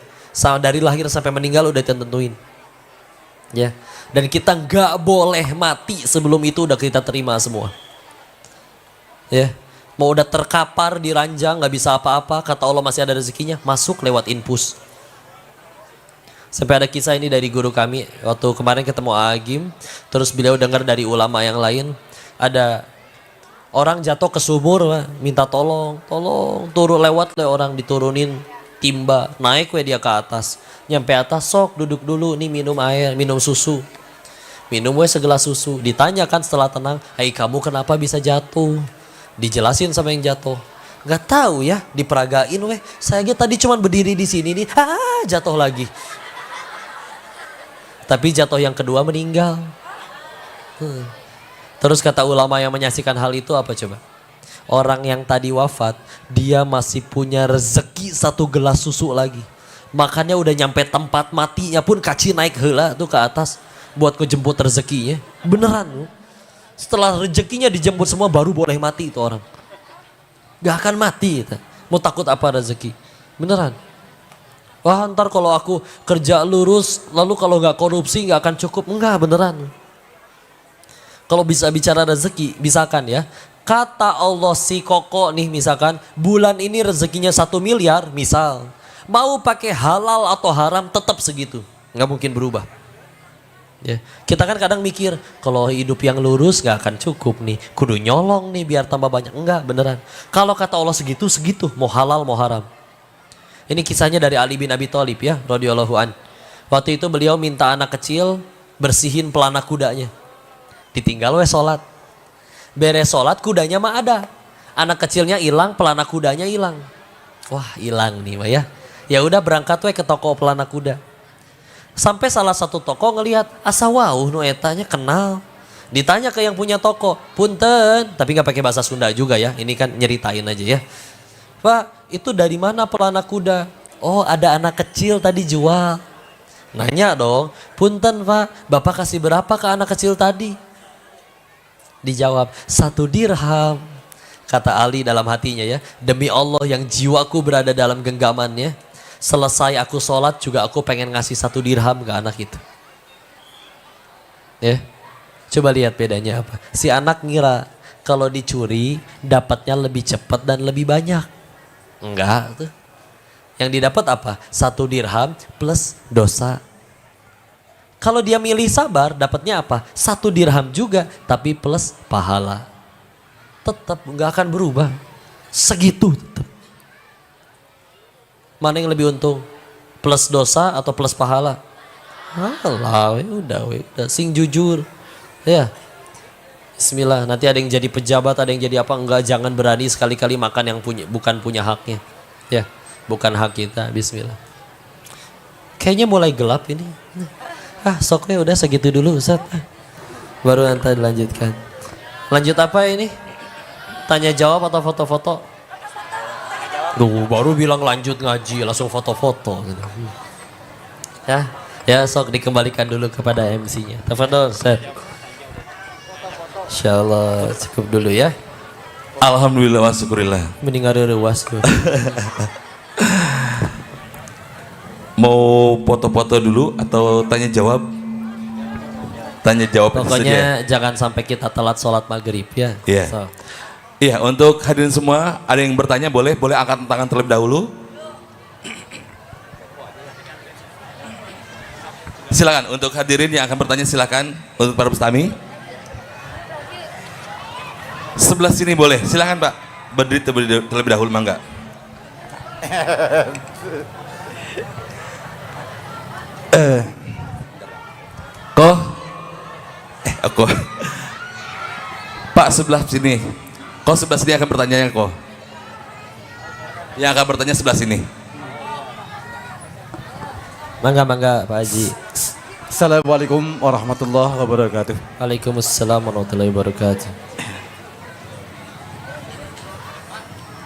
dari lahir sampai meninggal udah ditentuin. Ya, dan kita gak boleh mati sebelum itu udah kita terima semua. Ya, mau udah terkapar di ranjang gak bisa apa-apa, kata Allah masih ada rezekinya, masuk lewat infus. Sampai ada kisah ini dari guru kami waktu kemarin ketemu Agim, terus beliau dengar dari ulama yang lain, ada orang jatuh ke sumur, minta tolong, turun lewat le orang, diturunin timba, naik dia ke atas, nyampe atas, sok duduk dulu, nih minum air, minum susu, minum segelas susu, ditanyakan setelah tenang, hai kamu kenapa bisa jatuh, dijelasin sama yang jatuh, nggak tahu ya, diperagain saya tadi cuma berdiri di sini nih, jatuh lagi. Tapi jatuh yang kedua meninggal. Terus kata ulama yang menyaksikan hal itu apa coba? Orang yang tadi wafat, dia masih punya rezeki 1 gelas susu lagi. Makanya udah nyampe tempat matinya pun kaci naik heula tuh ke atas buat kejemput rezekinya. Beneran. Setelah rezekinya dijemput semua baru boleh mati itu orang. Gak akan mati itu. Mau takut apa rezeki? Beneran. Wah ntar kalau aku kerja lurus, lalu kalau gak korupsi gak akan cukup. Enggak, beneran. Kalau bisa bicara rezeki, misalkan ya, kata Allah si Koko nih misalkan, bulan ini rezekinya 1 miliar, misal. Mau pakai halal atau haram tetap segitu. Gak mungkin berubah. Ya. Kita kan kadang mikir, kalau hidup yang lurus gak akan cukup nih. Kudu nyolong nih biar tambah banyak. Enggak, beneran. Kalau kata Allah segitu, mau halal mau haram. Ini kisahnya dari Ali bin Abi Thalib ya, radhiyallahu an. Waktu itu beliau minta anak kecil bersihin pelana kudanya. Ditinggal sholat. Beres sholat kudanya mah ada. Anak kecilnya hilang, pelana kudanya hilang. Wah hilang nih mah ya. Ya udah berangkat ke toko pelana kuda. Sampai salah satu toko ngelihat asa wauh nu etanya kenal. Ditanya ke yang punya toko, punten, tapi nggak pakai bahasa Sunda juga ya. Ini kan nyeritain aja ya. Pak, itu dari mana pelana kuda? Oh, ada anak kecil tadi jual. Nanya dong, punten Pak, Bapak kasih berapa ke anak kecil tadi? Dijawab, 1 dirham. Kata Ali dalam hatinya ya, demi Allah yang jiwaku berada dalam genggamannya, selesai aku sholat juga aku pengen ngasih 1 dirham ke anak itu. Ya, coba lihat bedanya apa. Si anak ngira kalau dicuri dapatnya lebih cepat dan lebih banyak. Enggak tuh. Yang didapat apa? 1 dirham plus dosa. Kalau dia milih sabar, dapatnya apa? 1 dirham juga, tapi plus pahala. Tetap enggak akan berubah. Segitu tetap. Mana yang lebih untung? Plus dosa atau plus pahala? Alah, udah sing jujur. Ya. Bismillah, nanti ada yang jadi pejabat, ada yang jadi apa, enggak, jangan berani sekali-kali makan yang bukan punya haknya. Ya, bukan hak kita. Bismillah. Kayaknya mulai gelap ini. Soknya udah segitu dulu Ustaz. Baru nanti dilanjutkan. Lanjut apa ini? Tanya jawab atau foto-foto? Baru bilang lanjut ngaji, langsung foto-foto gitu. Ya sok dikembalikan dulu kepada MC-nya. Tafadhol Ustaz. Insyaallah cukup dulu ya. Alhamdulillah wa syukurillah. Mending ada ruas. Mau foto-foto dulu atau tanya jawab? Tanya jawab Pokoknya saja. jangan sampai kita telat sholat maghrib ya. Iya. So. Iya, untuk hadirin semua, ada yang bertanya boleh angkat tangan terlebih dahulu. Silakan untuk hadirin yang akan bertanya, silakan untuk para pestami. Sebelah sini boleh, silakan Pak. Berdiri terlebih dahulu, mangga. Aku. Pak sebelah sini. Kau sebelah sini akan bertanya kok. Yang akan bertanya sebelah sini. Mangga Pak Haji. Assalamualaikum warahmatullahi wabarakatuh. Waalaikumsalam warahmatullahi wabarakatuh.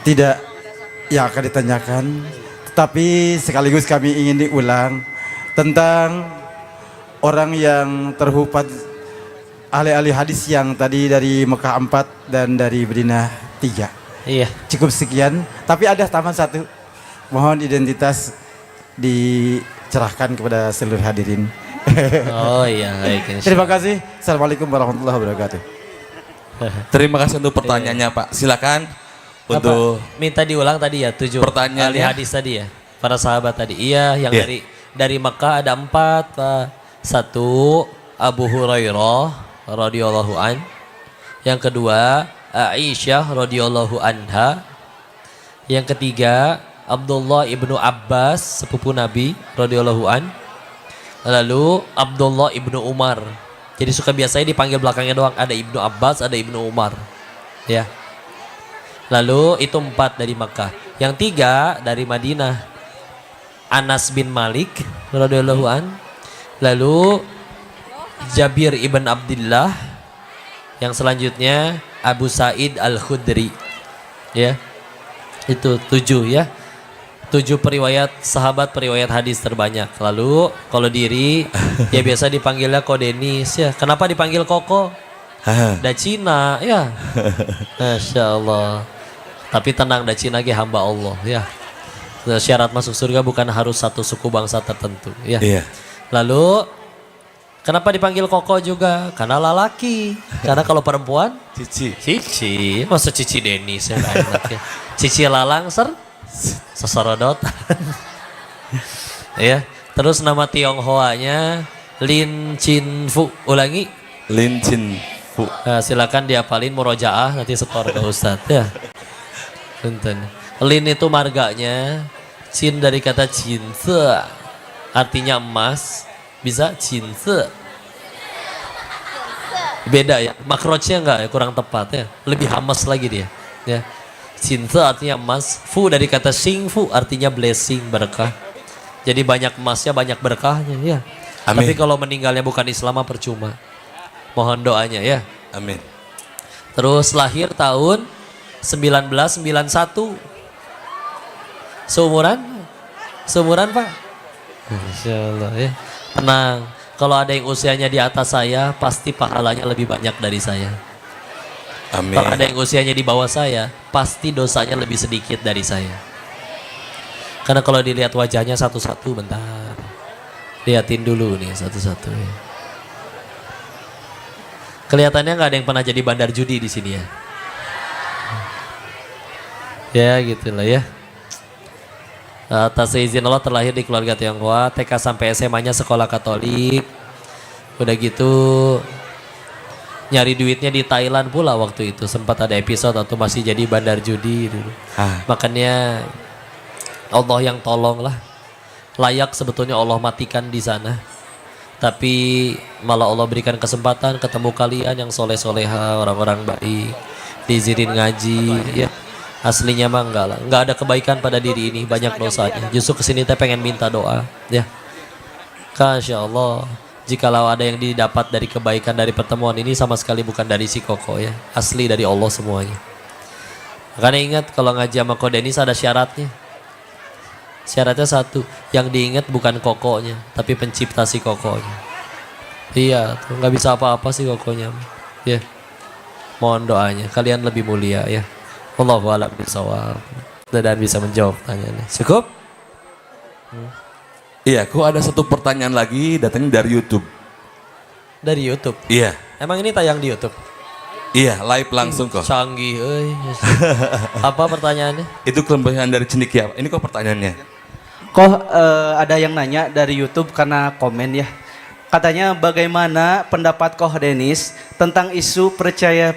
Tidak yang akan ditanyakan, tetapi sekaligus kami ingin diulang tentang orang yang terhufaz ahli-ahli hadis yang tadi dari Mekah 4 dan dari Madinah 3. Iya. Cukup sekian, tapi ada tambahan satu. Mohon identitas dicerahkan kepada seluruh hadirin. Oh iya, baik. Terima kasih. Assalamualaikum warahmatullahi wabarakatuh. Terima kasih untuk pertanyaannya Pak. Silakan untuk minta diulang tadi ya 7 pertanyaannya. ahli hadis tadi ya. Para sahabat tadi. Iya, yang dari Mekah ada 4 Pak. 1 Abu Hurairah radhiyallahu an. Yang kedua Aisyah radhiyallahu anha. Yang ketiga Abdullah ibnu Abbas sepupu Nabi radhiyallahu an. Lalu Abdullah ibnu Umar. Jadi suka biasanya dipanggil belakangnya doang. Ada Ibnu Abbas, ada Ibnu Umar. Ya. Lalu itu 4 dari Makkah. Yang 3 dari Madinah. Anas bin Malik radhiyallahu an. Lalu Jabir ibn Abdullah. Yang selanjutnya Abu Sa'id Al-Khudri. Ya. Itu 7 ya. 7 sahabat periwayat hadis terbanyak. Lalu kalau diri ya biasa dipanggilnya Ko Denis ya. Kenapa dipanggil Koko? Dacina ya. Masya Allah. Tapi tenang, Dacina ge hamba Allah ya. Syarat masuk surga bukan harus satu suku bangsa tertentu ya. Iya. Lalu kenapa dipanggil Koko juga? Karena lelaki. Karena kalau perempuan Cici. Masa Cici Denis ya gak enak ya. Cici Lalang sesorodotan. Ya. Terus nama Tionghoanya Lin Chin Fu. Ulangi. Lin Chin Fu. Nah, silakan diapalin murojaah nanti setor ke Ustadz ya. Punten. Lin itu marganya. Chin dari kata cinse. Artinya emas. Bisa cinse. Beda ya. Makrojnya enggak ya, kurang tepat ya. Lebih hamas lagi dia. Ya. Cinse artinya emas. Fu dari kata sing fu artinya blessing, berkah. Jadi banyak emasnya, banyak berkahnya ya. Amin. Tapi kalau meninggalnya bukan Islam percuma. Mohon doanya ya. Amin. Terus lahir tahun 1991. Seumuran Pak? Insya Allah ya. Tenang. Kalau ada yang usianya di atas saya, pasti pahalanya lebih banyak dari saya. Amin. Kalau ada yang usianya di bawah saya, pasti dosanya lebih sedikit dari saya. Karena kalau dilihat wajahnya satu-satu, bentar. Lihatin dulu nih satu-satu ya. Kelihatannya nggak ada yang pernah jadi bandar judi di sini ya. Ya gitulah ya. Atas izin Allah terlahir di keluarga Tionghoa, TK sampai SMA-nya sekolah Katolik. Udah gitu nyari duitnya di Thailand pula waktu itu. Sempat ada episode atau masih jadi bandar judi dulu. Makanya Allah yang tolong lah. Layak sebetulnya Allah matikan di sana. Tapi malah Allah berikan kesempatan ketemu kalian yang soleh-soleha, orang-orang baik. Diizinin ngaji ya. Aslinya mah enggak lah. Enggak ada kebaikan pada diri ini, banyak dosanya. Justru kesini teh pengen minta doa ya. Masya Allah. Jikalau ada yang didapat dari kebaikan dari pertemuan ini sama sekali bukan dari si Koko ya. Asli dari Allah semuanya. Makanya ingat kalau ngaji sama Ko Denis ada syaratnya. Syaratnya satu, yang diingat bukan Kokonya, tapi pencipta si Kokonya. Iya, tuh nggak bisa apa-apa sih Kokonya. Ya, mohon doanya. Kalian lebih mulia ya. Allahu a'lam bishawab. Dan bisa menjawab tanyanya. Cukup? Iya, kok ada satu pertanyaan lagi datangnya dari YouTube. Dari YouTube. Iya, Emang ini tayang di YouTube? iya live langsung kok. Canggih, Apa pertanyaannya? Itu kelebihan dari cendekia. Ini kok pertanyaannya? Kok ada yang nanya dari YouTube karena komen ya. Katanya bagaimana pendapat Koh Denis tentang isu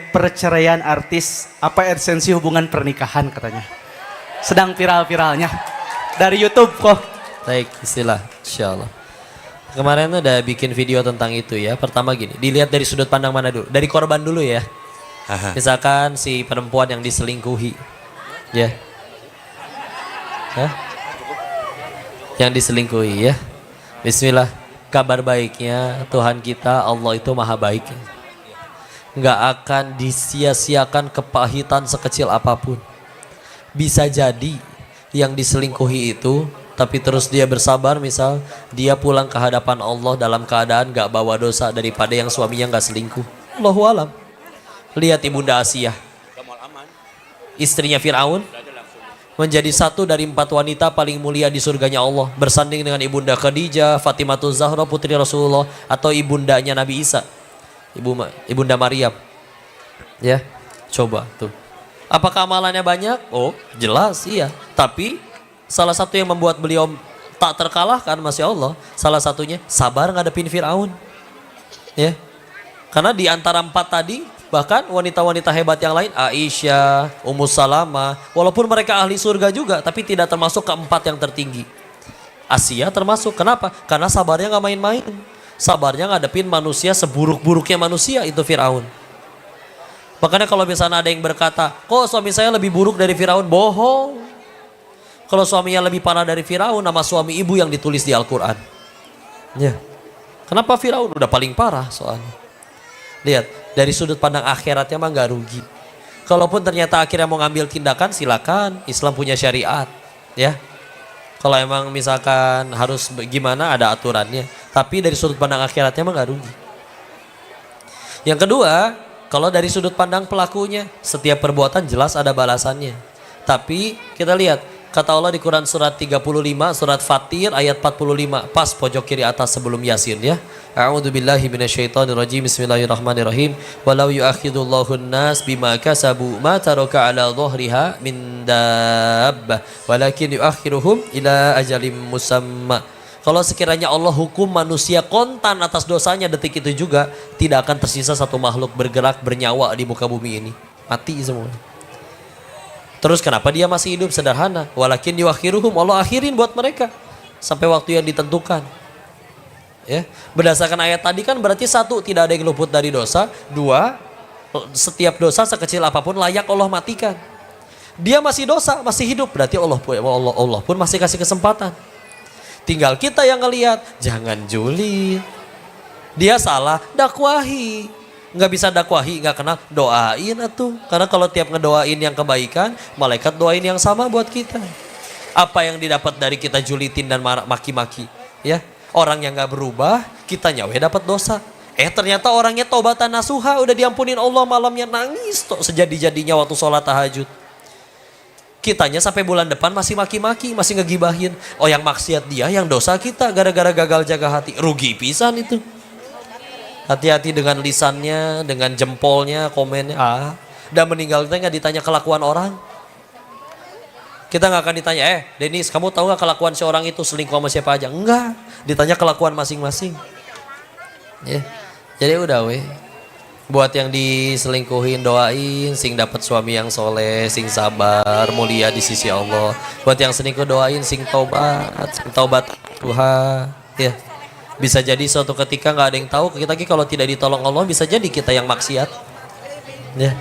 perceraian artis? Apa esensi hubungan pernikahan katanya? Sedang viral-viralnya dari YouTube kok. Baik, istilah, insyaallah. Kemarin udah bikin video tentang itu ya. Pertama gini, dilihat dari sudut pandang mana dulu? Dari korban dulu ya. Aha. Misalkan si perempuan yang diselingkuhi, ya. Hah? Yang diselingkuhi ya. Bismillah. Kabar baiknya Tuhan kita Allah itu maha baik. Nggak akan disia-siakan kepahitan sekecil apapun. Bisa jadi yang diselingkuhi itu, tapi terus dia bersabar, misal dia pulang ke hadapan Allah dalam keadaan gak bawa dosa daripada yang suaminya gak selingkuh. Allahu alam. Lihat Ibunda Asiyah, istrinya Fir'aun, menjadi satu dari 4 wanita paling mulia di surganya Allah, bersanding dengan Ibunda Khadijah, Fatimah Zahra putri Rasulullah, atau ibundanya Nabi Isa, Ibunda Maryam. Ya, coba tuh. Apakah amalannya banyak? Oh, jelas iya. Tapi salah satu yang membuat beliau tak terkalahkan, Masya Allah, salah satunya sabar ngadepin Fir'aun. Ya. Karena di antara 4 tadi, bahkan wanita-wanita hebat yang lain, Aisyah, Ummu Salamah, walaupun mereka ahli surga juga, tapi tidak termasuk ke 4 yang tertinggi. Asia termasuk. Kenapa? Karena sabarnya gak main-main. Sabarnya ngadepin manusia seburuk-buruknya manusia, itu Fir'aun. Makanya kalau misalnya ada yang berkata, kok suami saya lebih buruk dari Fir'aun? Bohong. Kalau suaminya lebih parah dari Firaun, nama suami ibu yang ditulis di Al-Quran. Ya. Kenapa Firaun? Udah paling parah soalnya. Lihat, dari sudut pandang akhiratnya mah gak rugi. Kalaupun ternyata akhirnya mau ngambil tindakan, silakan. Islam punya syariat. Ya. Kalau emang misalkan harus gimana, ada aturannya. Tapi dari sudut pandang akhiratnya mah gak rugi. Yang kedua, kalau dari sudut pandang pelakunya, setiap perbuatan jelas ada balasannya. Tapi kita lihat, kata Allah di Quran surat 35, surat Fatir ayat 45, pas pojok kiri atas sebelum Yasin ya. A'udzubillahi minasyaitonirrajim. Bismillahirrahmanirrahim. Walau yu'akhidullahu an-nas bima kasabu ma taraka 'ala dhahriha min dabbah walakin yu'akhiruhum ila ajalim musamma. Kalau sekiranya Allah hukum manusia kontan atas dosanya detik itu juga, tidak akan tersisa satu makhluk bergerak bernyawa di muka bumi ini. Mati semua. Terus kenapa dia masih hidup? Sederhana. Walakin yuakhiruhum, Allah akhirin buat mereka sampai waktu yang ditentukan. Ya. Berdasarkan ayat tadi kan berarti 1, tidak ada yang luput dari dosa. 2, setiap dosa sekecil apapun layak Allah matikan. Dia masih dosa, masih hidup, berarti Allah pun masih kasih kesempatan. Tinggal kita yang ngelihat, jangan julid. Dia salah, dakwahi. Nggak bisa dakwahi, nggak kenal, doain atuh. Karena kalau tiap ngedoain yang kebaikan, malaikat doain yang sama buat kita. Apa yang didapat dari kita julitin dan maki-maki, ya? Orang yang nggak berubah, kita nyawe dapat dosa. Ternyata orangnya taubatan nasuha, udah diampunin Allah, malamnya nangis tuh sejadi-jadinya waktu sholat tahajud. Kitanya sampai bulan depan masih maki-maki, masih ngegibahin. Oh, yang maksiat dia, yang dosa kita gara-gara gagal jaga hati. Rugi pisan itu. Hati-hati dengan lisannya, dengan jempolnya, komennya. Dan meninggal kita nggak ditanya kelakuan orang. Kita nggak akan ditanya, Denis, kamu tahu nggak kelakuan seorang itu selingkuh sama siapa aja? Enggak, ditanya kelakuan masing-masing. Ya, jadi udah weh. Buat yang diselingkuhin doain, sing dapat suami yang soleh, sing sabar, mulia di sisi Allah. Buat yang selingkuh doain, sing taubat Tuhan. Ya, bisa jadi suatu ketika nggak ada yang tahu kita kalau tidak ditolong Allah, bisa jadi kita yang maksiat. Ya,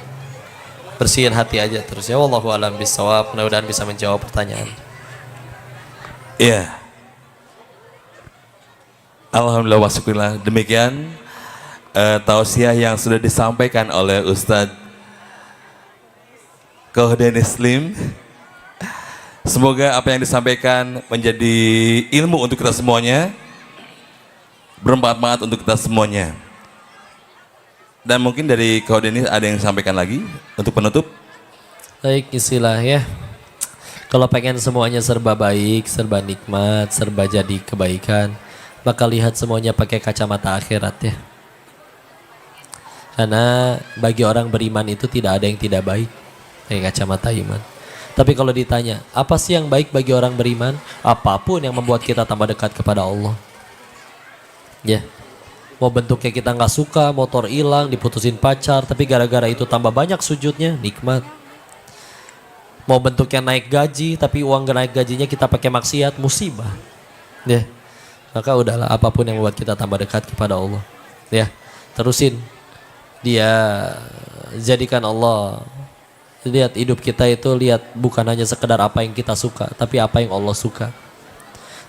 bersihin hati aja terus ya. Wallahu a'lam bishawab. Mudah-mudahan bisa menjawab pertanyaan. Iya. Alhamdulillah wa syukurillah. Demikian tausiah yang sudah disampaikan oleh Ustadz Koh Denis Lim. Semoga apa yang disampaikan menjadi ilmu untuk kita semuanya, bermanfaat untuk kita semuanya. Dan mungkin dari Koh Denis ada yang disampaikan lagi untuk penutup. Baik, istilah ya. Kalau pengen semuanya serba baik, serba nikmat, serba jadi kebaikan, maka lihat semuanya pakai kacamata akhirat ya. Karena bagi orang beriman itu tidak ada yang tidak baik pakai kacamata iman. Tapi kalau ditanya, apa sih yang baik bagi orang beriman? Apapun yang membuat kita tambah dekat kepada Allah. Ya. Mau bentuknya kita nggak suka, motor hilang, diputusin pacar, tapi gara-gara itu tambah banyak sujudnya, nikmat. Mau bentuknya naik gaji, tapi uang naik gajinya kita pakai maksiat, musibah. Ya. Maka udahlah, apapun yang membuat kita tambah dekat kepada Allah. Ya. Terusin. Dia jadikan Allah. Lihat hidup kita itu, lihat bukan hanya sekedar apa yang kita suka, tapi apa yang Allah suka.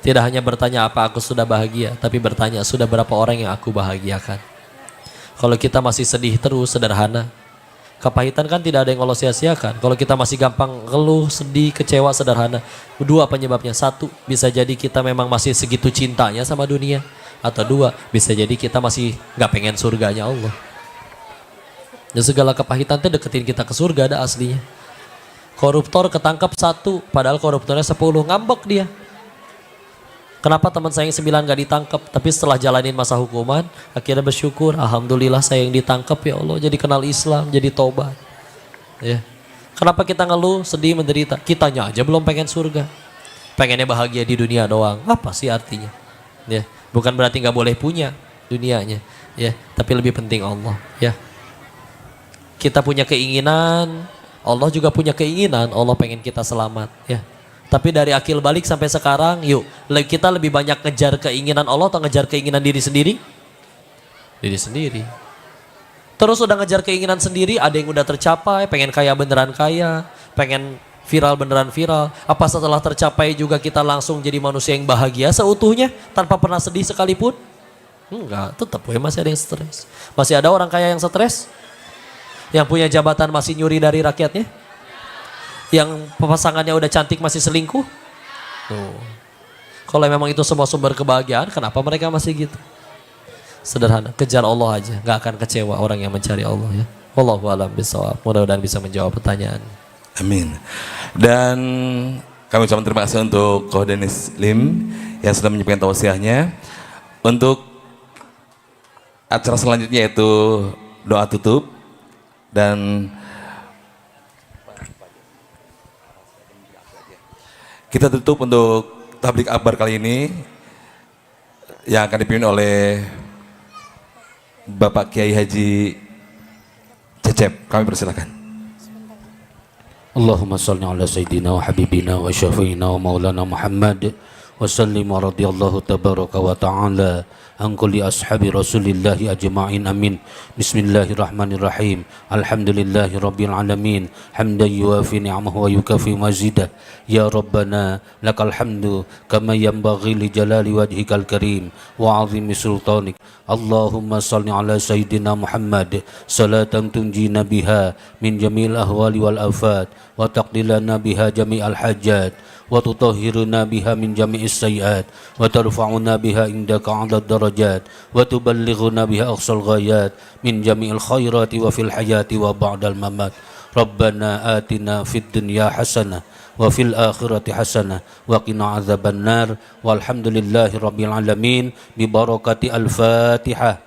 Tidak hanya bertanya apa aku sudah bahagia, tapi bertanya sudah berapa orang yang aku bahagiakan. Kalau kita masih sedih terus, sederhana. Kepahitan kan tidak ada yang Allah sia-siakan. Kalau kita masih gampang ngeluh, sedih, kecewa, sederhana. Dua penyebabnya. Satu, bisa jadi kita memang masih segitu cintanya sama dunia. Atau dua, bisa jadi kita masih gak pengen surganya Allah. Dan segala kepahitan itu deketin kita ke surga ada aslinya. Koruptor ketangkap 1, padahal koruptornya 10, ngambek dia. Kenapa teman saya yang 9 gak ditangkap? Tapi setelah jalanin masa hukuman, akhirnya bersyukur, alhamdulillah saya yang ditangkap ya Allah, jadi kenal Islam, jadi tobat. Ya. Kenapa kita ngeluh, sedih, menderita? Kitanya aja belum pengen surga. Pengennya bahagia di dunia doang. Apa sih artinya? Ya. Bukan berarti gak boleh punya dunianya, ya. Tapi lebih penting Allah, ya. Kita punya keinginan, Allah juga punya keinginan, Allah pengen kita selamat, ya. Tapi dari akil balik sampai sekarang, yuk kita lebih banyak ngejar keinginan Allah atau ngejar keinginan diri sendiri? Diri sendiri. Terus udah ngejar keinginan sendiri, ada yang udah tercapai, pengen kaya beneran kaya, pengen viral beneran viral. Apa setelah tercapai juga kita langsung jadi manusia yang bahagia seutuhnya tanpa pernah sedih sekalipun? Enggak, tetap masih ada yang stres. Masih ada orang kaya yang stres? Yang punya jabatan masih nyuri dari rakyatnya? Yang pasangannya udah cantik masih selingkuh? Tuh. Kalau memang itu semua sumber kebahagiaan, kenapa mereka masih gitu? Sederhana, kejar Allah aja, gak akan kecewa orang yang mencari Allah ya. Wallahu a'lam bishawab. Mudah-mudahan bisa menjawab pertanyaan. Amin. Dan kami ucapkan terima kasih untuk Koh Denis Lim yang sudah menyampaikan tausiahnya. Untuk acara selanjutnya yaitu doa tutup. Dan kita tutup untuk tablik akbar kali ini yang akan dipimpin oleh Bapak Kiai Haji Cecep. Kami persilakan. Allahumma salli ala sayyidina wa habibina wa syafi'ina wa maulana Muhammad wa sallim wa radiyallahu tabaraka wa ta'ala an kulli ashabi rasulillahi ajma'in amin. Bismillahirrahmanirrahim. Alhamdulillahi rabbil alamin. Hamdan yuafi ni'amahu wa yukafi mazidah. Ya Rabbana lakal hamdu kama yanbaghi li jalali wajhikal karim wa azimi sultanik. Allahumma salli ala sayyidina Muhammad salatan tunjina biha min jamil ahwali wal afat wa taqdilana biha jami'al hajat wa tutahhiruna biha min jami'is sayyiat wa tarfa'una biha indaka 'ala darajat wa tuballighuna biha aqsal ghayat min jami'il khairati wa fil hayati wa ba'dal mamat. Rabbana atina fid dunya hasanah wa fil akhirati hasanah wa qina adzabannar walhamdulillahi rabbil alamin bi barakati al-Fatihah.